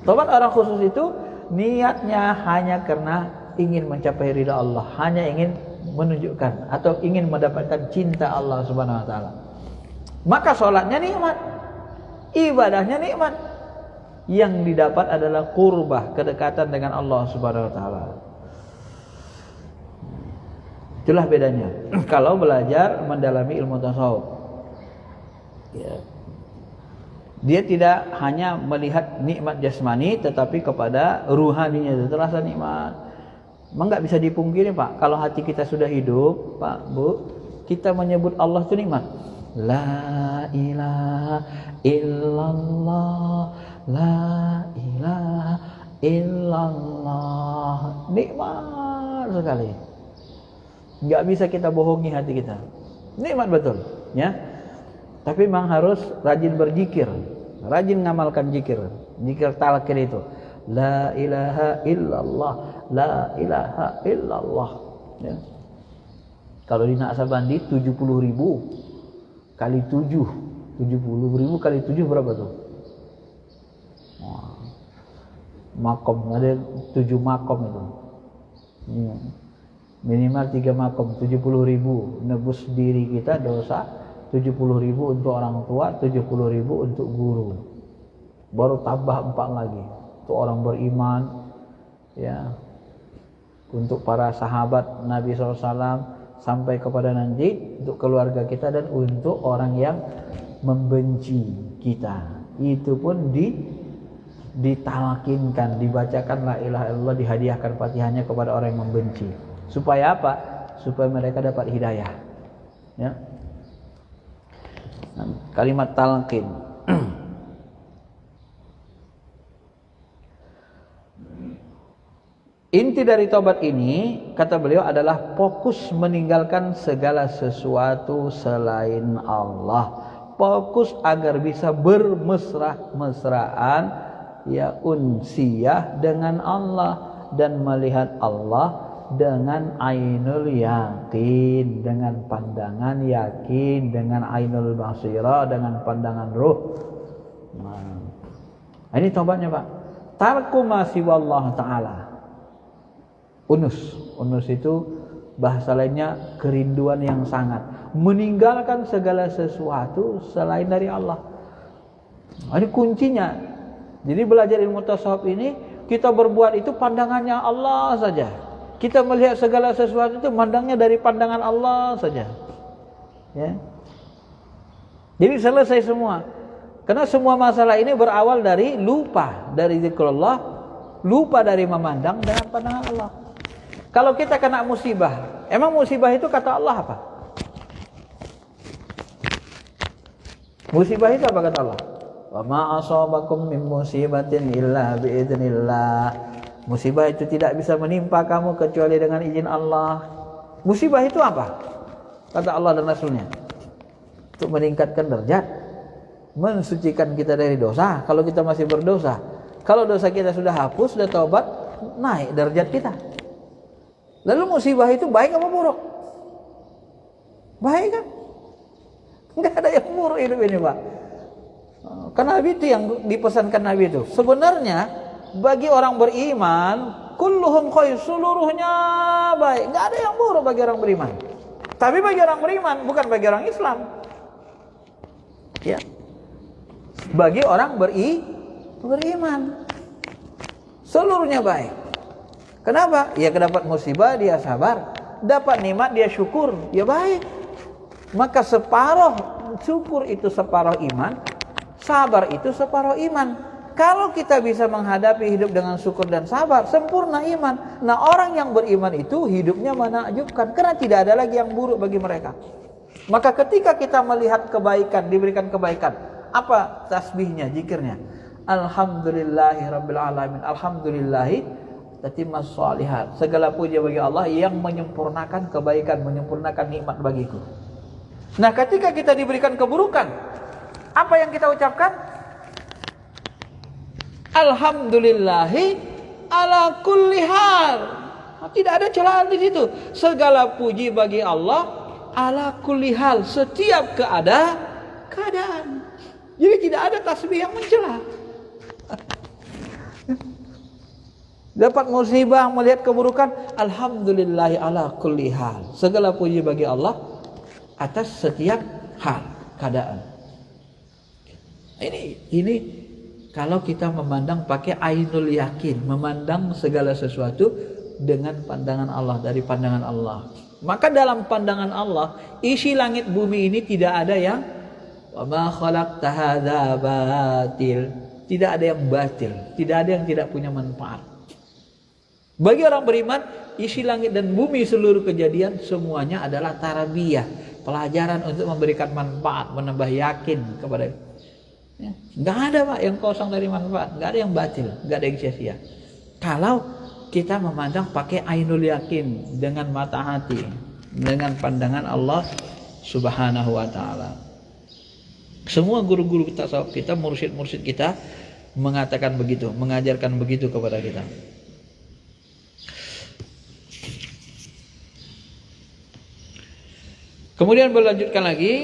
Tobat orang khusus itu niatnya hanya karena ingin mencapai ridha Allah, hanya ingin menunjukkan atau ingin mendapatkan cinta Allah Subhanahu wa taala. Maka sholatnya nikmat, ibadahnya nikmat. Yang didapat adalah qurbah, kedekatan dengan Allah Subhanahu wa taala. Itulah bedanya kalau belajar mendalami ilmu tasawuf. Ya. Dia tidak hanya melihat nikmat jasmani, tetapi kepada ruhaninya itu terasa nikmat. Memang nggak bisa dipungkiri Pak, kalau hati kita sudah hidup Pak Bu, kita menyebut Allah itu nikmat. La ilaha illallah, la ilaha illallah, nikmat sekali. Nggak bisa kita bohongi hati kita, nikmat betul ya. Tapi memang harus rajin berzikir, rajin ngamalkan zikir talqin itu. La ilaha illallah, la ilaha illallah ya. Kalau di Naksabandi 70.000 kali 7, 70.000 kali 7 berapa tuh? Wah. Makom, ada 7 makom itu. Minimal 3 makom, 70.000 nebus diri kita dosa, 70.000 untuk orang tua, 70.000 untuk guru. Baru tambah 4 lagi untuk orang beriman ya. Untuk para sahabat Nabi SAW sampai kepada nanti untuk keluarga kita dan untuk orang yang membenci kita. Itu pun ditalkinkan, dibacakan la ilaha illallah, dihadiahkan Fatihahnya kepada orang yang membenci. Supaya apa? Supaya mereka dapat hidayah. Ya. Kalimat talqin. Inti dari taubat ini, kata beliau, adalah fokus meninggalkan segala sesuatu selain Allah. Fokus agar bisa bermesra-mesraan ya unsiyah dengan Allah dan melihat Allah dengan ainul yakin, dengan pandangan yakin, dengan ainul basirah, dengan pandangan ruh. Nah, ini taubatnya Pak. Tarku ma siwallah ta'ala. Unus itu bahasa lainnya kerinduan yang sangat, meninggalkan segala sesuatu selain dari Allah. Ini kuncinya. Jadi belajar ilmu tasawuf ini, kita berbuat itu pandangannya Allah saja. Kita melihat segala sesuatu itu mandangnya dari pandangan Allah saja. Ya. Jadi selesai semua. Karena semua masalah ini berawal dari lupa dari zikrullah, lupa dari memandang dengan pandangan Allah. Kalau kita kena musibah, emang musibah itu kata Allah apa? Musibah itu apa kata Allah? Wa ma asabakum min musibatin illa biidznillah. Musibah itu tidak bisa menimpa kamu kecuali dengan izin Allah. Musibah itu apa? Kata Allah dan Rasulnya, untuk meningkatkan derajat, mensucikan kita dari dosa. Kalau kita masih berdosa, kalau dosa kita sudah hapus, sudah taubat, naik derajat kita. Lalu musibah itu baik apa buruk? Baik kan? Enggak ada yang buruk hidup ini Pak. Karena Nabi itu yang dipesankan Nabi itu. Sebenarnya bagi orang beriman, kulluhum khair, seluruhnya baik. Enggak ada yang buruk bagi orang beriman. Tapi bagi orang beriman, bukan bagi orang Islam. Ya. Bagi orang beriman, seluruhnya baik. Kenapa? Ya dapat musibah dia sabar, dapat nikmat dia syukur, ya baik. Maka separuh syukur itu separuh iman, sabar itu separuh iman. Kalau kita bisa menghadapi hidup dengan syukur dan sabar, sempurna iman. Nah, orang yang beriman itu hidupnya menakjubkan karena tidak ada lagi yang buruk bagi mereka. Maka ketika kita melihat kebaikan, diberikan kebaikan, apa tasbihnya, zikirnya? Alhamdulillahirabbil alamin. Alhamdulillahi tatimmas shalihat. Segala puji bagi Allah yang menyempurnakan kebaikan, menyempurnakan nikmat bagiku. Nah, ketika kita diberikan keburukan, apa yang kita ucapkan? Alhamdulillahi ala kulli hal. Tidak ada celaan di situ. Segala puji bagi Allah ala kulli hal, setiap keadaan. Jadi tidak ada tasbih yang mencela. Dapat musibah, melihat keburukan, alhamdulillahi ala kulli hal. Segala puji bagi Allah atas setiap hal, keadaan. Ini kalau kita memandang pakai ainul yakin, memandang segala sesuatu dengan pandangan Allah, dari pandangan Allah. Maka dalam pandangan Allah, isi langit bumi ini tidak ada yang wa ma khalaqta hadza batil. Tidak ada yang batil, tidak ada yang tidak punya manfaat. Bagi orang beriman, isi langit dan bumi seluruh kejadian semuanya adalah tarbiyah, pelajaran untuk memberikan manfaat, menambah yakin kepada. Ya, nggak ada Pak yang kosong dari manfaat, nggak ada yang batil, nggak ada yang sia-sia. Kalau kita memandang pakai ainul yakin, dengan mata hati, dengan pandangan Allah Subhanahu wa taala. Semua guru-guru tasawuf kita, mursyid-mursyid kita mengatakan begitu, mengajarkan begitu kepada kita. Kemudian berlanjutkan lagi,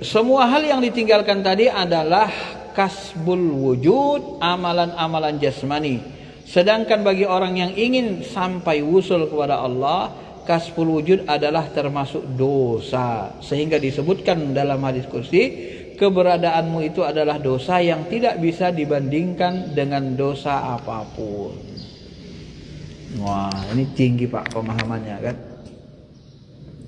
semua hal yang ditinggalkan tadi adalah kasbul wujud, amalan-amalan jasmani. Sedangkan bagi orang yang ingin sampai wusul kepada Allah, kasbul wujud adalah termasuk dosa. Sehingga disebutkan dalam hadis kursi, keberadaanmu itu adalah dosa yang tidak bisa dibandingkan dengan dosa apapun. Wah, ini tinggi Pak pemahamannya kan?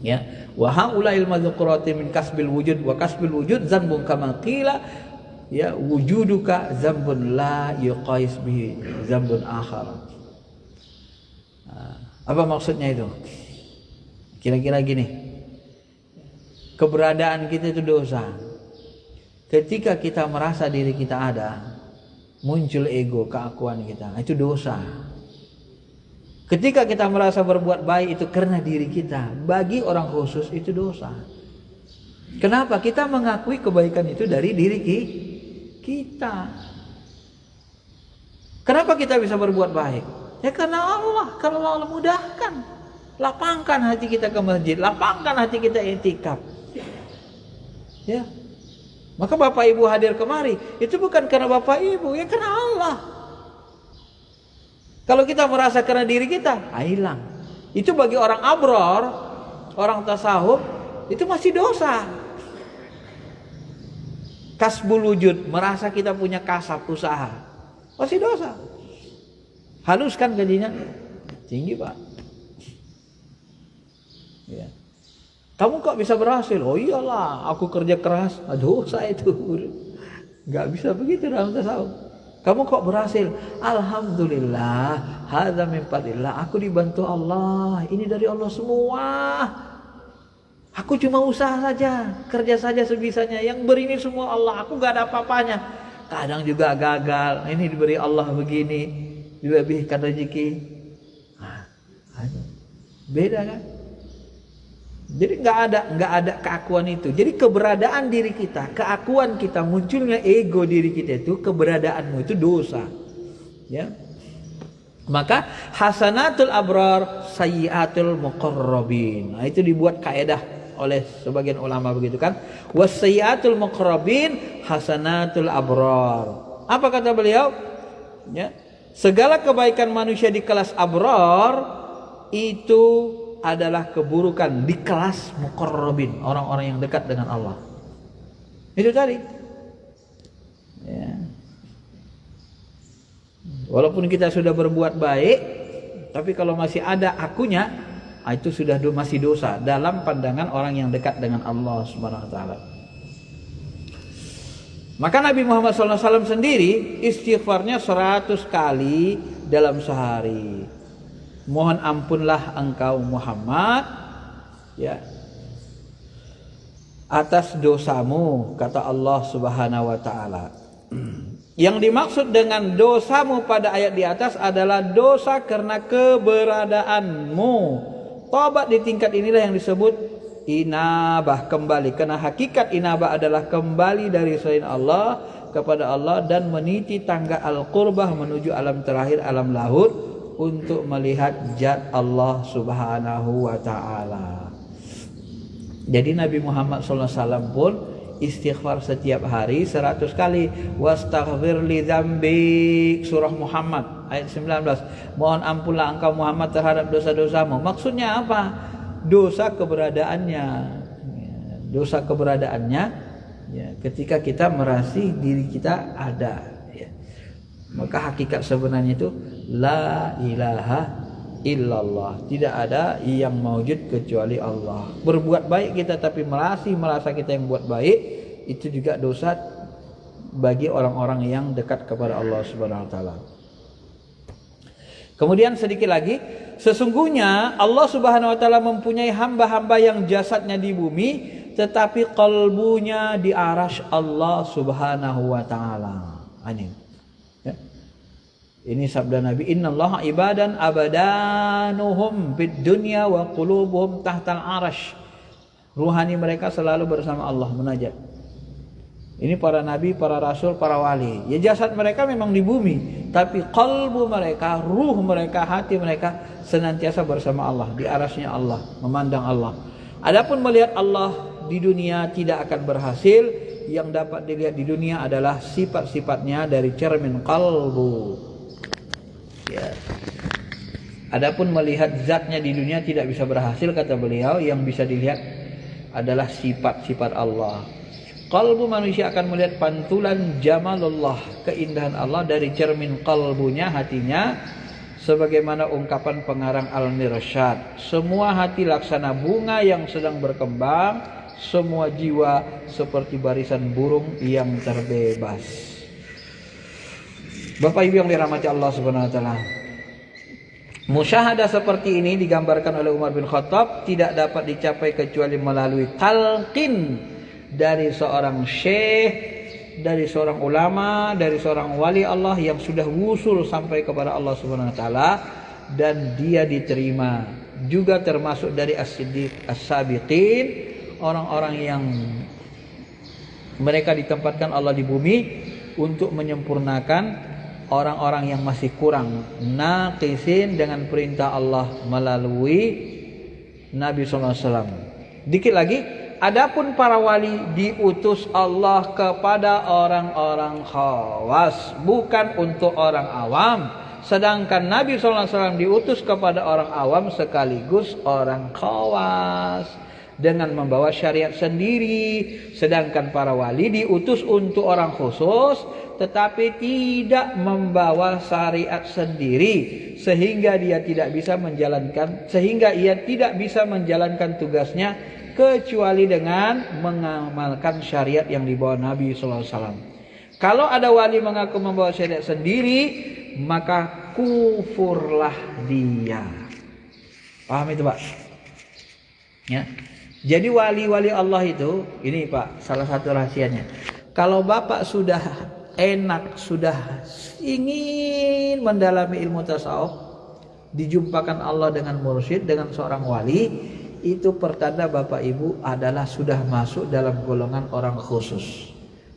Ya, wa haula'il madzuqurati min kasbil wujud wa kasbil wujud dzambun kama qila ya wujuduka dzambun la yuqais bihi dzambun akhar. Apa maksudnya itu? Kira-kira gini. Keberadaan kita itu dosa. Ketika kita merasa diri kita ada, muncul ego, keakuan kita, itu dosa. Ketika kita merasa berbuat baik itu karena diri kita, bagi orang khusus itu dosa. Kenapa? Kita mengakui kebaikan itu dari diri kita. Kenapa kita bisa berbuat baik? Ya karena Allah, kalau Allah mudahkan. Lapangkan hati kita ke masjid, lapangkan hati kita i'tikaf. Ya. Maka Bapak Ibu hadir kemari, itu bukan karena Bapak Ibu, ya karena Allah. Kalau kita merasa karena diri kita, hilang. Itu bagi orang abror, orang tasawuf, itu masih dosa. Kasbul wujud, merasa kita punya kasab, usaha, masih dosa. Haluskan gajinya, tinggi Pak. Ya. Kamu kok bisa berhasil? Oh iyalah, aku kerja keras, dosa itu. Gak bisa begitu dalam tasawuf. Kamu kok berhasil? Alhamdulillah, hadza min fadlillah. Aku dibantu Allah. Ini dari Allah semua. Aku cuma usaha saja, kerja saja sebisanya. Yang beri ini semua Allah. Aku gak ada apa-apanya. Kadang juga gagal. Ini diberi Allah begini, dilebihkan rezeki. Beda kan? Jadi nggak ada keakuan itu. Jadi keberadaan diri kita, keakuan kita, munculnya ego diri kita itu, keberadaanmu itu dosa. Ya. Maka hasanatul abrar sayyiatul muqarrabin. Nah, itu dibuat kaidah oleh sebagian ulama begitu kan. Wasayyiatul muqarrabin hasanatul abrar. Apa kata beliau? Ya. Segala kebaikan manusia di kelas abrar itu adalah keburukan di kelas muqarrabin, orang-orang yang dekat dengan Allah. Itu tadi. Ya. Walaupun kita sudah berbuat baik, tapi kalau masih ada akunya, itu sudah masih dosa dalam pandangan orang yang dekat dengan Allah Subhanahu wa taala. Maka Nabi Muhammad SAW sendiri istighfarnya 100 kali dalam sehari. Mohon ampunlah engkau Muhammad ya atas dosamu, kata Allah Subhanahu wa taala. Yang dimaksud dengan dosamu pada ayat di atas adalah dosa karena keberadaanmu. Taubat di tingkat inilah yang disebut inabah, kembali. Karena hakikat inabah adalah kembali dari selain Allah kepada Allah dan meniti tangga al-qurbah menuju alam terakhir, alam lahud, untuk melihat zat Allah Subhanahu wa ta'ala. Jadi Nabi Muhammad SAW pun istighfar setiap hari 100 kali. Wastaghfir li dzambik, surah Muhammad ayat 19. Mohon ampunlah engkau Muhammad terhadap dosa-dosamu. Maksudnya apa? Dosa keberadaannya. Dosa keberadaannya ya, ketika kita merasi diri kita ada ya. Maka hakikat sebenarnya itu la ilaha illallah, tidak ada yang maujud kecuali Allah. Berbuat baik kita tapi merasa kita yang buat baik, itu juga dosa bagi orang-orang yang dekat kepada Allah Subhanahu wa taala. Kemudian sedikit lagi, sesungguhnya Allah Subhanahu wa taala mempunyai hamba-hamba yang jasadnya di bumi tetapi kalbunya di arasy Allah Subhanahu wa taala. Ini ya. Ini sabda Nabi, innallaha ibadan abadanuhum fid dunya wa qulubuhum tahtal arasy. Ruhani mereka selalu bersama Allah, munajat. Ini para nabi, para rasul, para wali. Ya jasad mereka memang di bumi, tapi kalbu mereka, ruh mereka, hati mereka senantiasa bersama Allah, di arasnya Allah, memandang Allah. Adapun melihat Allah di dunia tidak akan berhasil. Yang dapat dilihat di dunia adalah sifat-sifatnya dari cermin kalbu. Ya. Adapun melihat zatnya di dunia tidak bisa berhasil, kata beliau. Yang bisa dilihat adalah sifat-sifat Allah. Kalbu manusia akan melihat pantulan jamalullah, keindahan Allah dari cermin kalbunya, hatinya. Sebagaimana ungkapan pengarang Al-Mirsyad, semua hati laksana bunga yang sedang berkembang, semua jiwa seperti barisan burung yang terbebas. Bapak Ibu yang dirahmati Allah Subhanahu wa taala, musyahadah seperti ini digambarkan oleh Umar bin Khattab tidak dapat dicapai kecuali melalui talqin dari seorang syekh, dari seorang ulama, dari seorang wali Allah yang sudah wusul sampai kepada Allah Subhanahu wa taala dan dia diterima. Juga termasuk dari as-siddiq, as-sabiqin, orang-orang yang mereka ditempatkan Allah di bumi untuk menyempurnakan orang-orang yang masih kurang, naqisin, dengan perintah Allah melalui Nabi SAW. Dikit lagi, adapun para wali diutus Allah kepada orang-orang khawas, bukan untuk orang awam. Sedangkan Nabi SAW diutus kepada orang awam sekaligus orang khawas dengan membawa syariat sendiri. Sedangkan para wali diutus untuk orang khusus tetapi tidak membawa syariat sendiri, sehingga ia tidak bisa menjalankan tugasnya kecuali dengan mengamalkan syariat yang dibawa Nabi sallallahu alaihi wasallam. Kalau ada wali mengaku membawa syariat sendiri, maka kufurlah dia. Paham itu, Pak? Ya. Jadi wali-wali Allah itu, ini Pak, salah satu rahasianya. Kalau Bapak sudah enak, sudah ingin mendalami ilmu tasawuf, dijumpakan Allah dengan mursyid, dengan seorang wali, itu pertanda Bapak Ibu adalah sudah masuk dalam golongan orang khusus.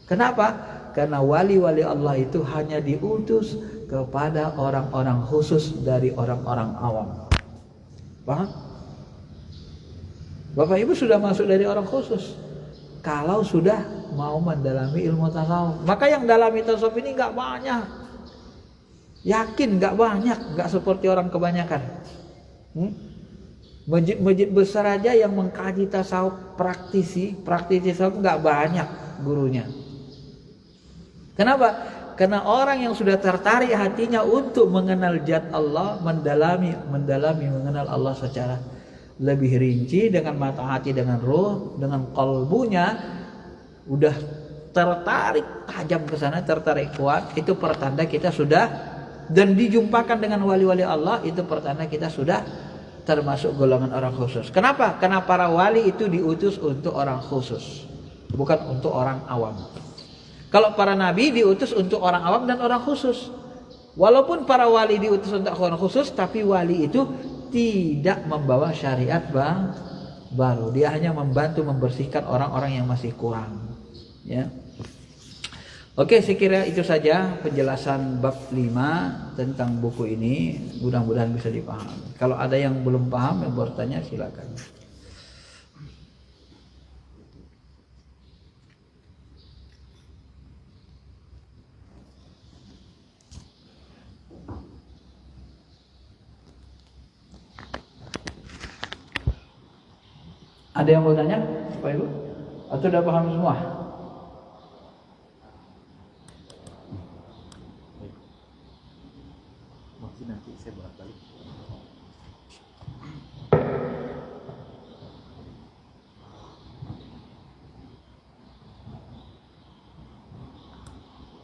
Kenapa? Karena wali-wali Allah itu hanya diutus kepada orang-orang khusus dari orang-orang awam. Paham? Bapak Ibu sudah masuk dari orang khusus kalau sudah mau mendalami ilmu tasawuf. Maka yang dalami tasawuf ini gak banyak. Yakin gak banyak, gak seperti orang kebanyakan. Masjid-masjid besar aja yang mengkaji tasawuf, praktisi tasawuf gak banyak gurunya. Kenapa? Karena orang yang sudah tertarik hatinya untuk mengenal zat Allah, mendalami mengenal Allah secara lebih rinci dengan mata hati, dengan ruh, dengan kalbunya, udah tertarik tajam ke sana, tertarik kuat, itu pertanda kita sudah, dan dijumpakan dengan wali-wali Allah, itu pertanda kita sudah termasuk golongan orang khusus. Kenapa? Karena para wali itu diutus untuk orang khusus, bukan untuk orang awam. Kalau para nabi diutus untuk orang awam dan orang khusus. Walaupun para wali diutus untuk orang khusus, tapi wali itu tidak membawa syariat baru. Dia hanya membantu membersihkan orang-orang yang masih kurang. Ya. Oke, saya kira itu saja penjelasan bab 5 tentang buku ini. Mudah-mudahan bisa dipahami. Kalau ada yang belum paham yang bertanya silakan. Ada yang mau tanya, Bapak Ibu? Atau sudah paham semua? Nanti saya bolak-balik.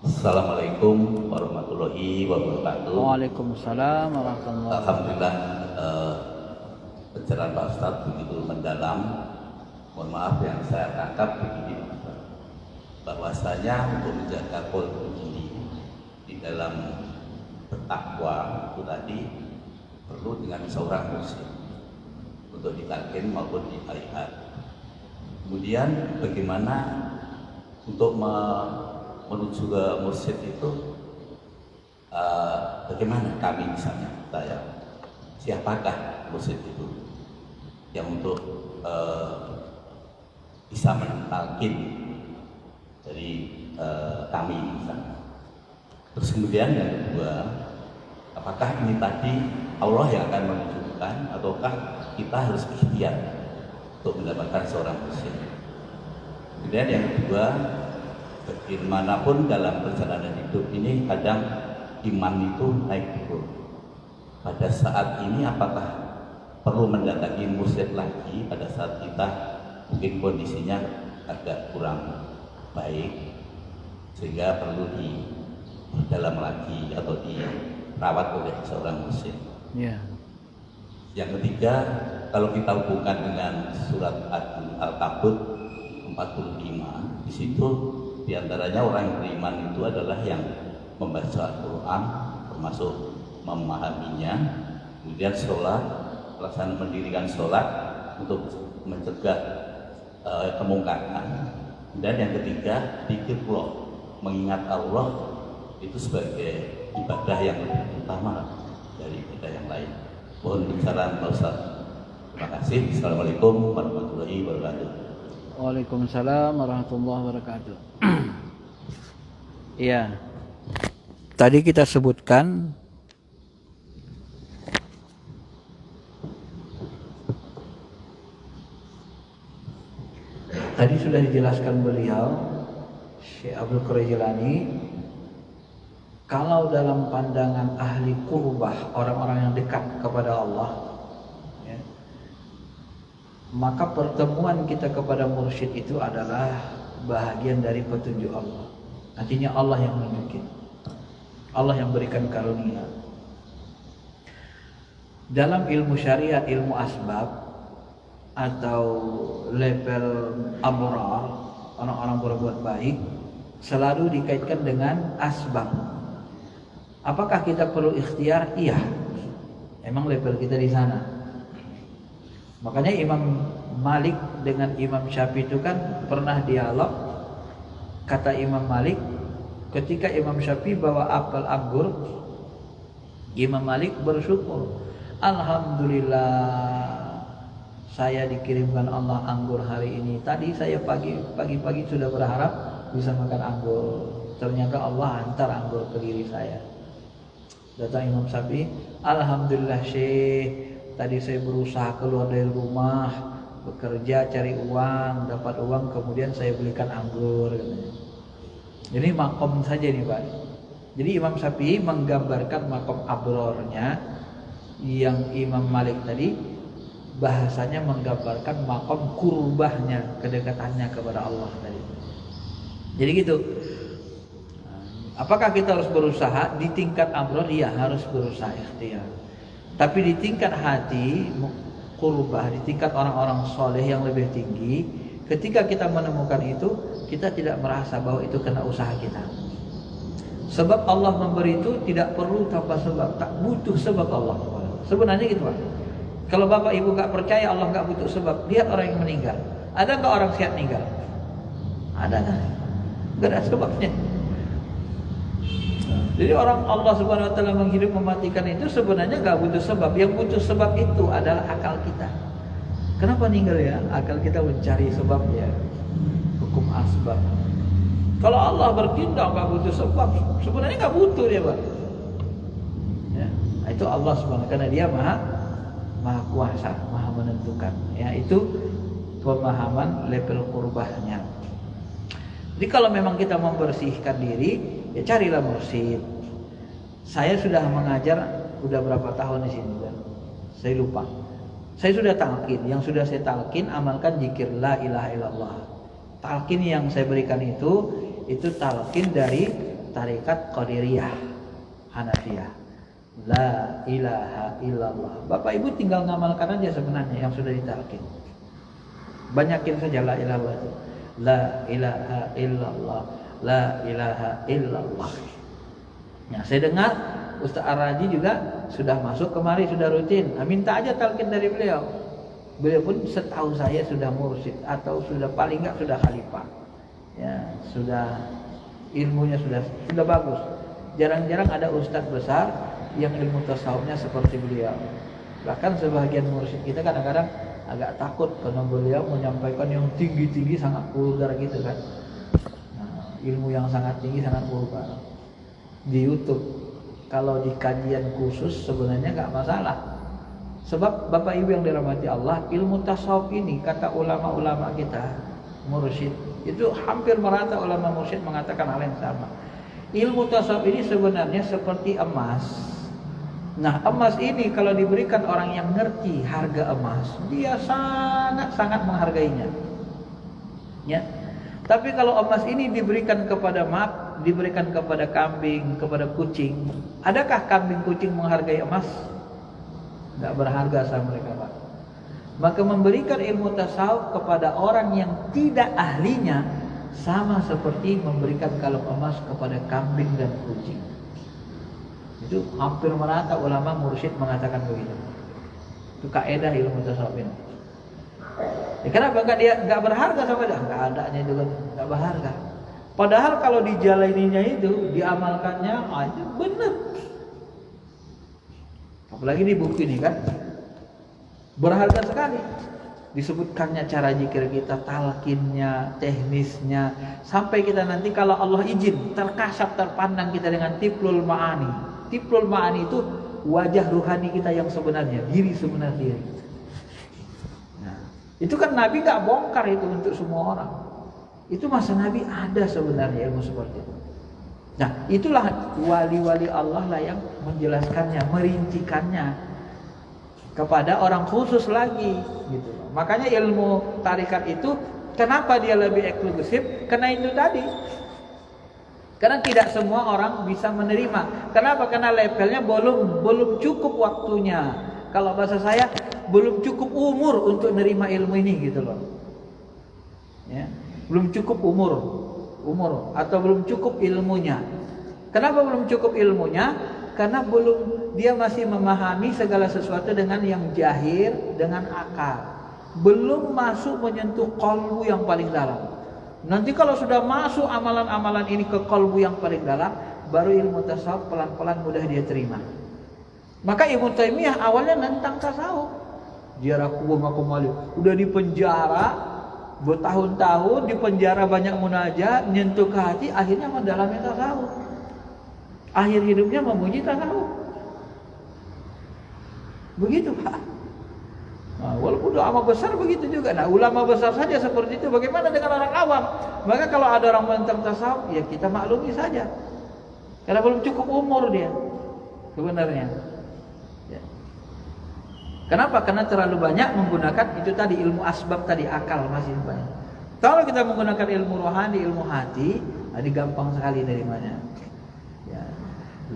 Assalamualaikum warahmatullahi wabarakatuh. Waalaikumsalam warahmatullahi wabarakatuh. Alhamdulillah pencerahan Pak Ustadz begitu mendalam. Mohon maaf yang saya tangkap begini, bahwasanya untuk menjaga kultur ini di dalam bertakwa itu tadi perlu dengan seorang muslim untuk ditalkin maupun ditalihat. Kemudian bagaimana untuk menuju ke mursyid itu, bagaimana kami misalnya saya, siapakah mursyid itu yang untuk bisa mentalkin dari kami misalnya. Terus kemudian yang kedua, apakah ini tadi Allah yang akan menunjukkan ataukah kita harus ikhtiar untuk mendapatkan seorang muslim? Kemudian yang kedua, bagaimanapun dalam perjalanan hidup ini kadang iman itu naik turun. Pada saat ini apakah perlu mendatangi mursyid lagi pada saat kita mungkin kondisinya agak kurang baik sehingga perlu dalam lagi atau dirawat oleh seorang muslim. Ya. Yang ketiga, kalau kita hubungkan dengan surat Al-Kabut 45, di situ diantaranya orang yang beriman itu adalah yang membaca Al-Quran, termasuk memahaminya, kemudian sholat, pelaksanaan mendirikan sholat untuk mencegah kemungkaran, dan yang ketiga dzikrullah, mengingat Allah itu sebagai ibadah yang lebih utama dari ibadah yang lain. Mohon saran Pak Ustaz. Terima kasih. Assalamualaikum warahmatullahi wabarakatuh. Waalaikumsalam warahmatullahi wabarakatuh. Iya. Tadi kita sebutkan tadi sudah dijelaskan beliau Syekh Abdul Qadir Jilani, kalau dalam pandangan ahli qurbah, orang-orang yang dekat kepada Allah, ya, maka pertemuan kita kepada mursyid itu adalah bahagian dari petunjuk Allah. Artinya Allah yang menunjukin, Allah yang berikan karunia. Dalam ilmu syariat, ilmu asbab atau level abrar, orang-orang berbuat baik selalu dikaitkan dengan asbab. Apakah kita perlu ikhtiar? Iya. Emang level kita di sana. Makanya Imam Malik dengan Imam Syafi'i itu kan pernah dialog. Kata Imam Malik, ketika Imam Syafi'i bawa apel anggur, Imam Malik bersyukur. Alhamdulillah, saya dikirimkan Allah anggur hari ini. Tadi saya pagi-pagi sudah berharap bisa makan anggur. Ternyata Allah hantar anggur ke diri saya. Datang Imam Syafi'i, alhamdulillah Syekh, tadi saya berusaha keluar dari rumah, bekerja cari uang, dapat uang, kemudian saya belikan anggur, katanya. Jadi makom saja nih Pak. Jadi Imam Syafi'i menggambarkan makom abrornya, yang Imam Malik tadi bahasanya menggambarkan makom kurbahnya, kedekatannya kepada Allah tadi. Jadi gitu. Apakah kita harus berusaha di tingkat amrod? Iya, harus berusaha ikhtiar. Tapi di tingkat hati, qurbah, di tingkat orang-orang soleh yang lebih tinggi, Ketika kita menemukan itu, kita tidak merasa bahwa itu kena usaha kita. Sebab Allah memberi itu tidak perlu tanpa sebab, tak butuh sebab Allah. Sebenarnya gitu Pak. Kalau Bapak Ibu nggak percaya Allah nggak butuh sebab, lihat orang yang meninggal. Ada nggak orang sehat meninggal? Ada nggak? Nggak ada sebabnya. Jadi orang Allah Subhanahu Wa Taala menghidup mematikan itu sebenarnya nggak butuh sebab. Yang butuh sebab itu adalah akal kita. Kenapa meninggal ya? Akal kita mencari sebabnya. Hukum asbab. Kalau Allah bertindak nggak butuh sebab, sebenarnya nggak butuh dia Pak. Ya, itu Allah Subhanahu karena Dia maha kuasa, maha menentukan. Ya, itu pemahaman level qurbahnya. Jadi kalau memang kita membersihkan diri, ya carilah mursyid. Saya sudah mengajar udah berapa tahun di sini kan? Saya lupa. Saya sudah talqin, yang sudah saya talqin amalkan zikir la ilaha illallah. Talqin yang saya berikan itu talqin dari tarekat Qadiriyah Hanafiyah. La ilaha illallah. Bapak Ibu tinggal ngamalkan aja sebenarnya yang sudah ditalqin. Banyakin saja la ilaha illallah. La ilaha illallah. La ilaha illallah. Ya, saya dengar Ustaz Ar-Raji juga sudah masuk kemari, sudah rutin. Nah, minta aja talqin dari beliau. Beliau pun setahu saya sudah mursyid atau sudah paling enggak sudah khalifah. Ya, sudah ilmunya sudah bagus. Jarang-jarang ada ustaz besar yang ilmu tasawufnya seperti beliau. Bahkan sebagian mursyid kita kadang-kadang agak takut karena beliau menyampaikan yang tinggi-tinggi sangat vulgar gitu kan. Nah, ilmu yang sangat tinggi sangat vulgar. Di YouTube kalau di kajian khusus sebenarnya nggak masalah. Sebab Bapak Ibu yang dirahmati Allah, ilmu tasawuf ini kata ulama-ulama kita, mursyid, itu hampir merata ulama mursyid mengatakan hal yang sama. Ilmu tasawuf ini sebenarnya seperti emas. Nah, emas ini kalau diberikan orang yang ngerti harga emas, dia sangat-sangat menghargainya. Ya. Tapi kalau emas ini diberikan kepada diberikan kepada kambing, kepada kucing, adakah kambing kucing menghargai emas? Enggak berharga sama mereka, Pak. Maka memberikan ilmu tasawuf kepada orang yang tidak ahlinya sama seperti memberikan kalung emas kepada kambing dan kucing. Itu hampir merata ulama mursyid mengatakan begitu. Itu kaidah ilmu tasawuf ini. Ya, kenapa enggak berharga sama dia? Enggak adanya juga enggak berharga. Padahal kalau dijalaninya itu, diamalkannya aja benar. Apalagi di buku ini kan berharga sekali. Disebutkannya cara zikir kita, talqinnya, teknisnya, sampai kita nanti kalau Allah izin terkasap terpandang kita dengan tiplul ma'ani. Tiplul ma'ani itu wajah ruhani kita yang sebenarnya, diri sebenarnya diri. Nah, itu kan Nabi gak bongkar itu untuk semua orang. Itu masa Nabi ada sebenarnya ilmu seperti itu. Nah, itulah wali-wali Allah lah yang menjelaskannya, merincikannya kepada orang khusus lagi gitu. Makanya ilmu tarikat itu kenapa dia lebih eksklusif? Karena itu tadi. Karena tidak semua orang bisa menerima. Kenapa? Karena levelnya belum cukup waktunya. Kalau bahasa saya belum cukup umur untuk menerima ilmu ini gitu loh. Ya. Belum cukup umur atau belum cukup ilmunya. Kenapa belum cukup ilmunya? Karena dia masih memahami segala sesuatu dengan yang jahir, dengan akal. Belum masuk menyentuh qalbu yang paling dalam. Nanti kalau sudah masuk amalan-amalan ini ke qalbu yang paling dalam, baru ilmu tasawuf pelan-pelan mudah dia terima. Maka Ibnu Taimiyah awalnya nentang tasawuf. Jarakuhu makomali, udah di penjara bertahun-tahun, di penjara banyak munajat, nyentuh ke hati, akhirnya mendalami tasawuf. Akhir hidupnya memuji tasawuf. Begitu Pak. Nah, walaupun ulama besar begitu juga. Nah, ulama besar saja seperti itu, bagaimana dengan orang awam? Maka kalau ada orang menentang tasawuf, ya kita maklumi saja. Karena belum cukup umur dia sebenarnya. Ya. Kenapa? Karena terlalu banyak menggunakan itu tadi ilmu asbab tadi, akal masih banyak. Kalau kita menggunakan ilmu rohani, ilmu hati, ini gampang sekali nerimanya. Ya.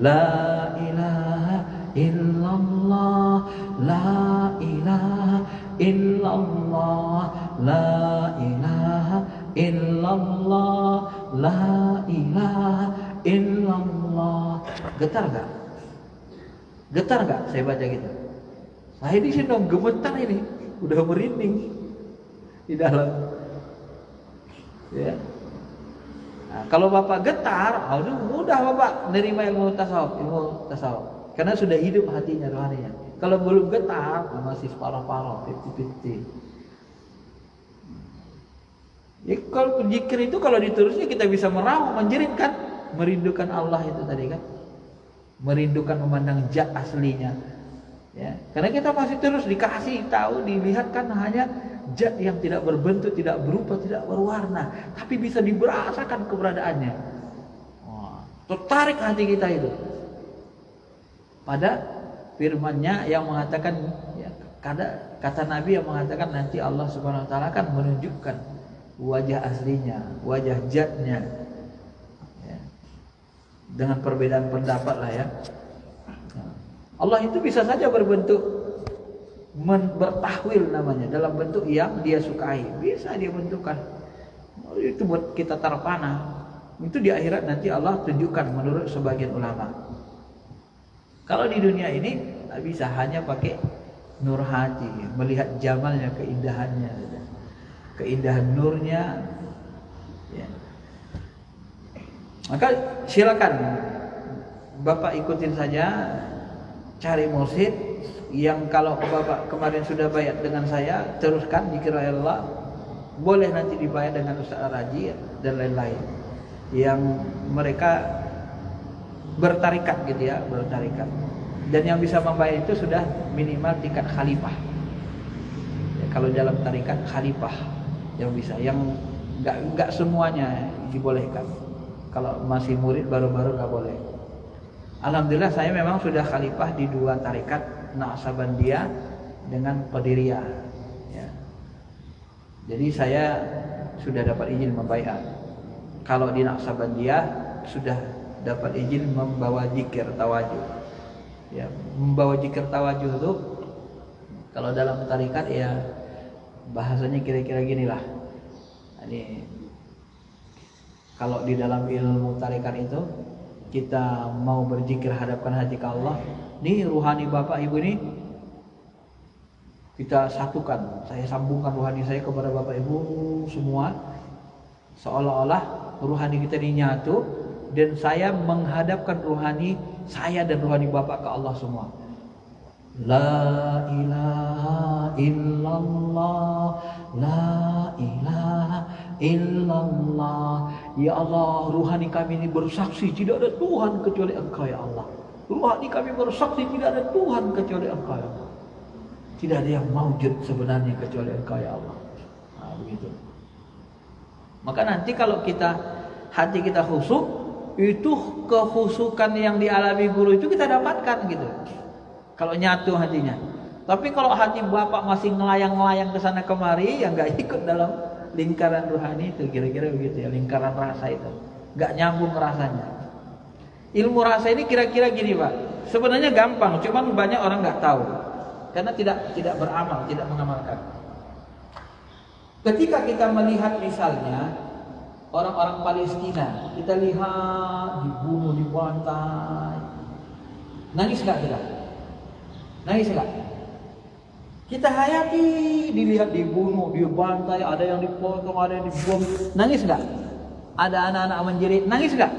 La ilaha illallah, la ilaha illallah, la ilaha illallah, la ilaha illallah. Getar gak? Getar gak saya baca gitu? Saya di sini dong gemetar ini, udah merinding di dalam. Ya. Nah, kalau Bapak getar, aduh mudah Bapak nerima ilmu tasawuf, karena sudah hidup hatinya, rohaninya. Kalau belum getar, masih separuh-paruh, 50-50. Ya, kalau zikir itu kalau diterusnya kita bisa meraung, menjerit kan, merindukan Allah itu tadi kan, merindukan memandang zat aslinya. Ya, karena kita masih terus dikasih tahu, dilihatkan hanya zat yang tidak berbentuk, tidak berupa, tidak berwarna, tapi bisa dirasakan keberadaannya. Wah, tertarik hati kita itu pada firman-Nya yang mengatakan, ya, kata Nabi yang mengatakan nanti Allah Subhanahu Wa Taala akan menunjukkan wajah aslinya, wajah zatnya, ya, dengan perbedaan pendapat lah ya. Allah itu bisa saja berbentuk bertahwil namanya, dalam bentuk yang dia sukai, bisa dia bentukkan. Itu buat kita terpana. Itu di akhirat nanti Allah tunjukkan menurut sebagian ulama. Kalau di dunia ini tak bisa, hanya pakai nur hati, melihat jamalnya, keindahannya, keindahan nurnya. Ya. Maka silakan Bapak ikutin saja, cari mursyid yang kalau Bapak kemarin sudah bayat dengan saya, teruskan zikir Allah. Boleh nanti dibayar dengan Ustaz Ar-Raji dan lain-lain yang mereka bertarikat gitu ya, bertarikat. Dan yang bisa membayar itu sudah minimal tingkat khalifah. Ya, kalau dalam tarikat khalifah yang bisa, yang enggak semuanya dibolehkan. Kalau masih murid baru-baru enggak boleh. Alhamdulillah saya memang sudah khalifah di 2 tarikat, Naqsabandiyah dengan Qadiriyah. Ya. Jadi saya sudah dapat izin membaiat. Kalau di Naqsabandiyah sudah dapat izin membawa zikir tawajuh. Ya, membawa zikir tawajuh itu kalau dalam tarikat ya bahasanya kira-kira ginilah. Ini kalau di dalam ilmu tarikat itu kita mau berzikir hadapkan hati ke Allah, nih ruhani Bapak Ibu ini kita satukan. Saya sambungkan ruhani saya kepada Bapak Ibu semua, seolah-olah ruhani kita ini nyatu, dan saya menghadapkan ruhani saya dan ruhani Bapak ke Allah semua. La ilaha illallah, la ilaha illallah. Ya Allah, ruhani kami ini bersaksi tidak ada Tuhan kecuali Engkau ya Allah. Ruhani kami bersaksi tidak ada Tuhan kecuali Engkau ya Allah. Tidak ada yang maujud sebenarnya kecuali Engkau ya Allah. Nah, begitu. Maka nanti kalau hati kita khusyuk, itu kehusukan yang dialami guru itu kita dapatkan gitu. Kalau nyatu hatinya. Tapi kalau hati Bapak masih ngelayang-ngelayang ke sana kemari, yang nggak ikut dalam lingkaran rohani itu, kira-kira begitu ya, lingkaran rasa itu, nggak nyambung rasanya. Ilmu rasa ini kira-kira gini Pak, sebenarnya gampang, cuman banyak orang nggak tahu karena tidak beramal, tidak mengamalkan. Ketika kita melihat misalnya orang-orang Palestina, kita lihat dibunuh, dibantai, nangis nggak kita? Nangis nggak? Kita hayati, dilihat dibunuh, dibantai, ada yang dipotong, ada yang dibom, nangis nggak? Ada anak-anak menjerit, nangis nggak?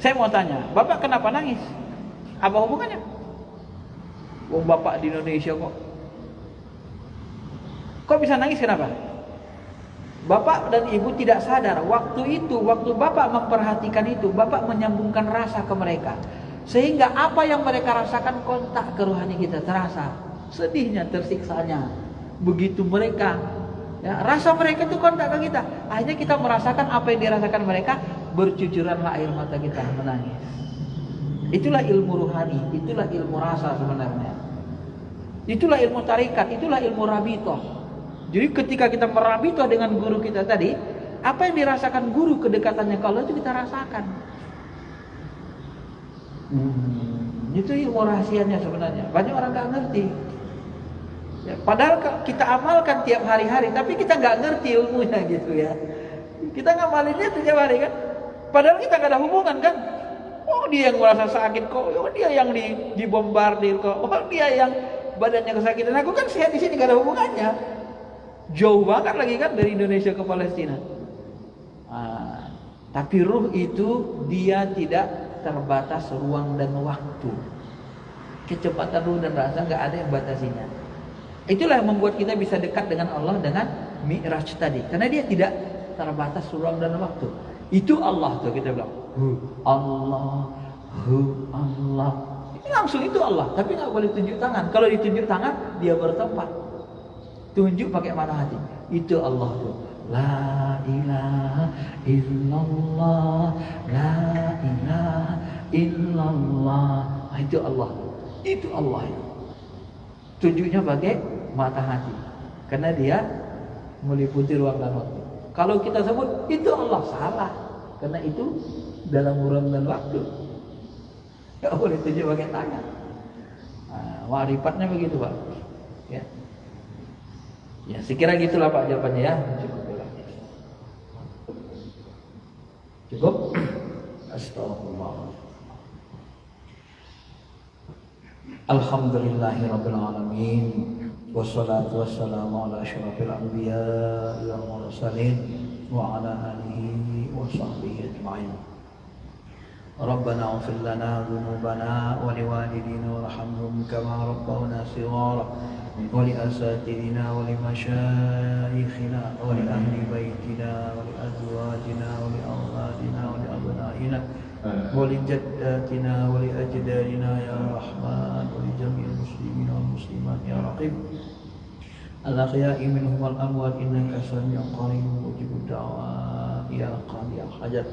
Saya mau tanya, Bapak kenapa nangis? Apa hubungannya? Oh, Bapak di Indonesia kok bisa nangis, kenapa? Bapak dan Ibu tidak sadar, waktu Bapak memperhatikan itu, Bapak menyambungkan rasa ke mereka. Sehingga apa yang mereka rasakan kontak ke rohani kita, terasa. Sedihnya, tersiksanya. Begitu mereka, ya, rasa mereka itu kontak ke kita. Akhirnya kita merasakan apa yang dirasakan mereka, bercucuranlah air mata kita menangis. Itulah ilmu rohani, itulah ilmu rasa sebenarnya. Itulah ilmu tarikat, itulah ilmu rabitoh. Jadi ketika kita merabitoh dengan guru kita tadi, apa yang dirasakan guru kedekatannya ke Allah itu kita rasakan. Itu ilmu rahasianya sebenarnya. Banyak orang nggak ngerti. Ya, padahal kita amalkan tiap hari-hari, tapi kita nggak ngerti ilmunya gitu ya. Kita ngamalinnya tiap hari kan, padahal kita nggak ada hubungan kan. Oh dia yang merasa sakit kok, oh dia yang dibombardir kok, oh dia yang badannya kesakitan. Aku kan sehat di sini nggak ada hubungannya. Jauh banget lagi kan dari Indonesia ke Palestina. Tapi ruh itu dia tidak terbatas ruang dan waktu. Kecepatan ruh dan rasa nggak ada yang batasinya. Itulah yang membuat kita bisa dekat dengan Allah dengan Mi'raj tadi. Karena dia tidak terbatas ruang dan waktu. Itu Allah tuh kita bilang. Allah. Itu langsung itu Allah. Tapi nggak boleh tunjuk tangan. Kalau ditunjuk tangan dia bertempat. Tunjuk pakai mana hati. Itu Allah tuh. La ilaha illallah. La ilaha illallah. Itu Allah. Itu Allah. Tunjuknya pakai mata hati. Karena dia meliputi ruang dan waktu. Kalau kita sebut itu Allah, salah. Karena itu dalam ruang dan waktu. Tidak boleh tunjuk pakai tangan. Warifatnya begitu Pak. Ya. Ya, sekira gitulah Pak jawabannya ya. Cukup? Astagfirullah. Alhamdulillahirabbil alamin. Wassalatu wassalamu ala asyrafil anbiya wal mursalin wa ala alihi wa sahbihi ajma'in. Rabbana ighfir lana dhunubana wa liwalidina warhamhum kama rabbawna shighara wa li asatidina wa li masyayikhina wa li ahli baitina wa li azwajina wa li auladina wa li abnaina wa li jaddatina wa li ajdadina ya rahman wa li jami'il muslimin wal muslimat ya raqib al-ahya'i minhum wal amwat innaka sami'un qarib mujibud da'wat ya qadi al-hajat.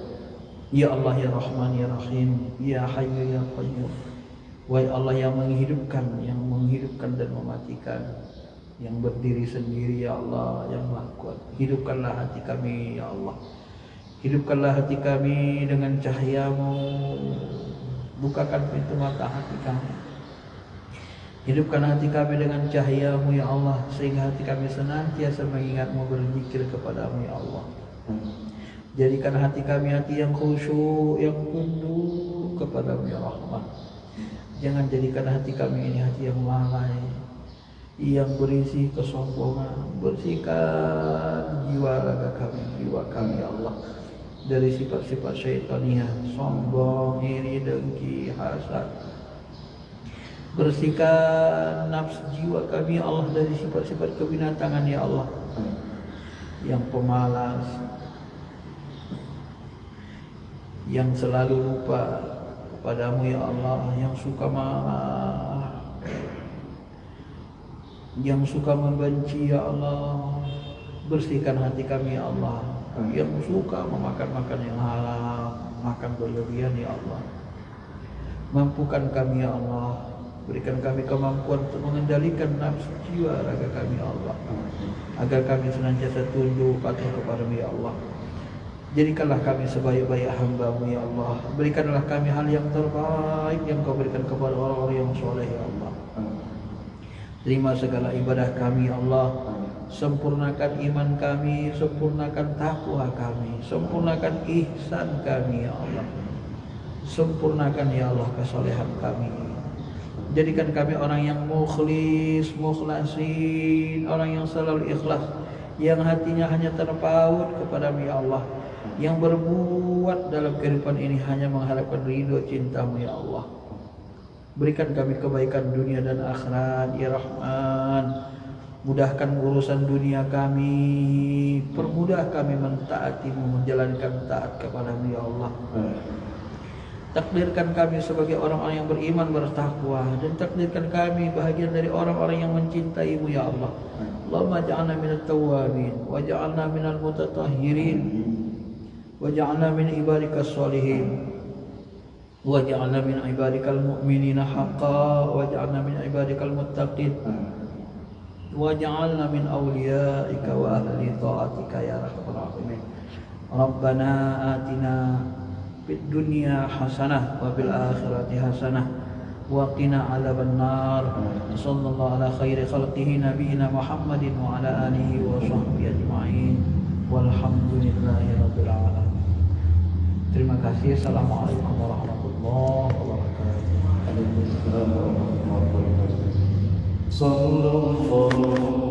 Ya Allah ya Rahman ya Rahim ya Hayyu ya Qayyum. Wahai Allah yang menghidupkan dan mematikan, yang berdiri sendiri ya Allah yang Maha Kuat. Hidupkanlah hati kami ya Allah. Hidupkanlah hati kami dengan cahaya-Mu. Bukakan pintu mata hati kami. Hidupkan hati kami dengan cahaya-Mu ya Allah, sehingga hati kami senantiasa mengingat-Mu, berzikir kepada-Mu ya Allah. Jadikan hati kami hati yang khusyuk, yang tunduk kepada-Mu ya Rahman. Jangan jadikan hati kami ini hati yang lalai, yang berisi kesombongan. Bersihkan jiwa raga kami, jiwa kami ya Allah, dari sifat-sifat syaitaniah, sombong, iri, dengki, hasad. Bersihkan nafsu jiwa kami ya Allah dari sifat-sifat kebinatangan ya Allah, yang pemalas, yang selalu lupa kepadamu ya Allah, yang suka marah, yang suka membenci ya Allah. Bersihkan hati kami ya Allah, yang suka memakan-makan yang halal, makan berlebihan ya Allah. Mampukan kami ya Allah, berikan kami kemampuan untuk mengendalikan nafsu jiwa raga kami ya Allah, agar kami senantiasa tunduk patuh kepadamu ya Allah. Jadikanlah kami sebaik-baik hamba-Mu ya Allah. Berikanlah kami hal yang terbaik yang Kau berikan kepada orang-orang yang soleh ya Allah. Terima segala ibadah kami ya Allah. Sempurnakan iman kami, sempurnakan takwa kami, sempurnakan ihsan kami ya Allah. Sempurnakan ya Allah kesolehan kami. Jadikan kami orang yang mukhlis, mukhlasin, orang yang selalu ikhlas, yang hatinya hanya terpaut kepada-Mu ya Allah, yang berbuat dalam kehidupan ini hanya mengharapkan ridho cinta-Mu ya Allah. Berikan kami kebaikan dunia dan akhirat ya Rahman. Mudahkan urusan dunia kami, permudah kami mentaati-Mu, menjalankan taat kepada-Mu ya Allah. Takdirkan kami sebagai orang-orang yang beriman, bertakwa, dan takdirkan kami bahagian dari orang-orang yang mencintai-Mu ya Allah. Allahumma ja'alna minat tawwabin wa ja'alna minal mutatahhirin waj'alna min ibadikas sholihin waj'alna min ibadikal mu'minina haqqan waj'alna min ibadikal muttaqin waj'alna min awliyaika wa ahli ta'atika ya rabbal alamin. Rabbana atina fid dunya hasanah wa fil akhirati hasanah وقنا عذاب النار. صلى الله على خير خلقه نبينا محمد وعلى آله وصحبه أجمعين والحمد لله رب العالمين. Terima kasih. Assalamualaikum warahmatullahi wabarakatuh. Waalaikumsalam warahmatullahi wabarakatuh. Sallallahu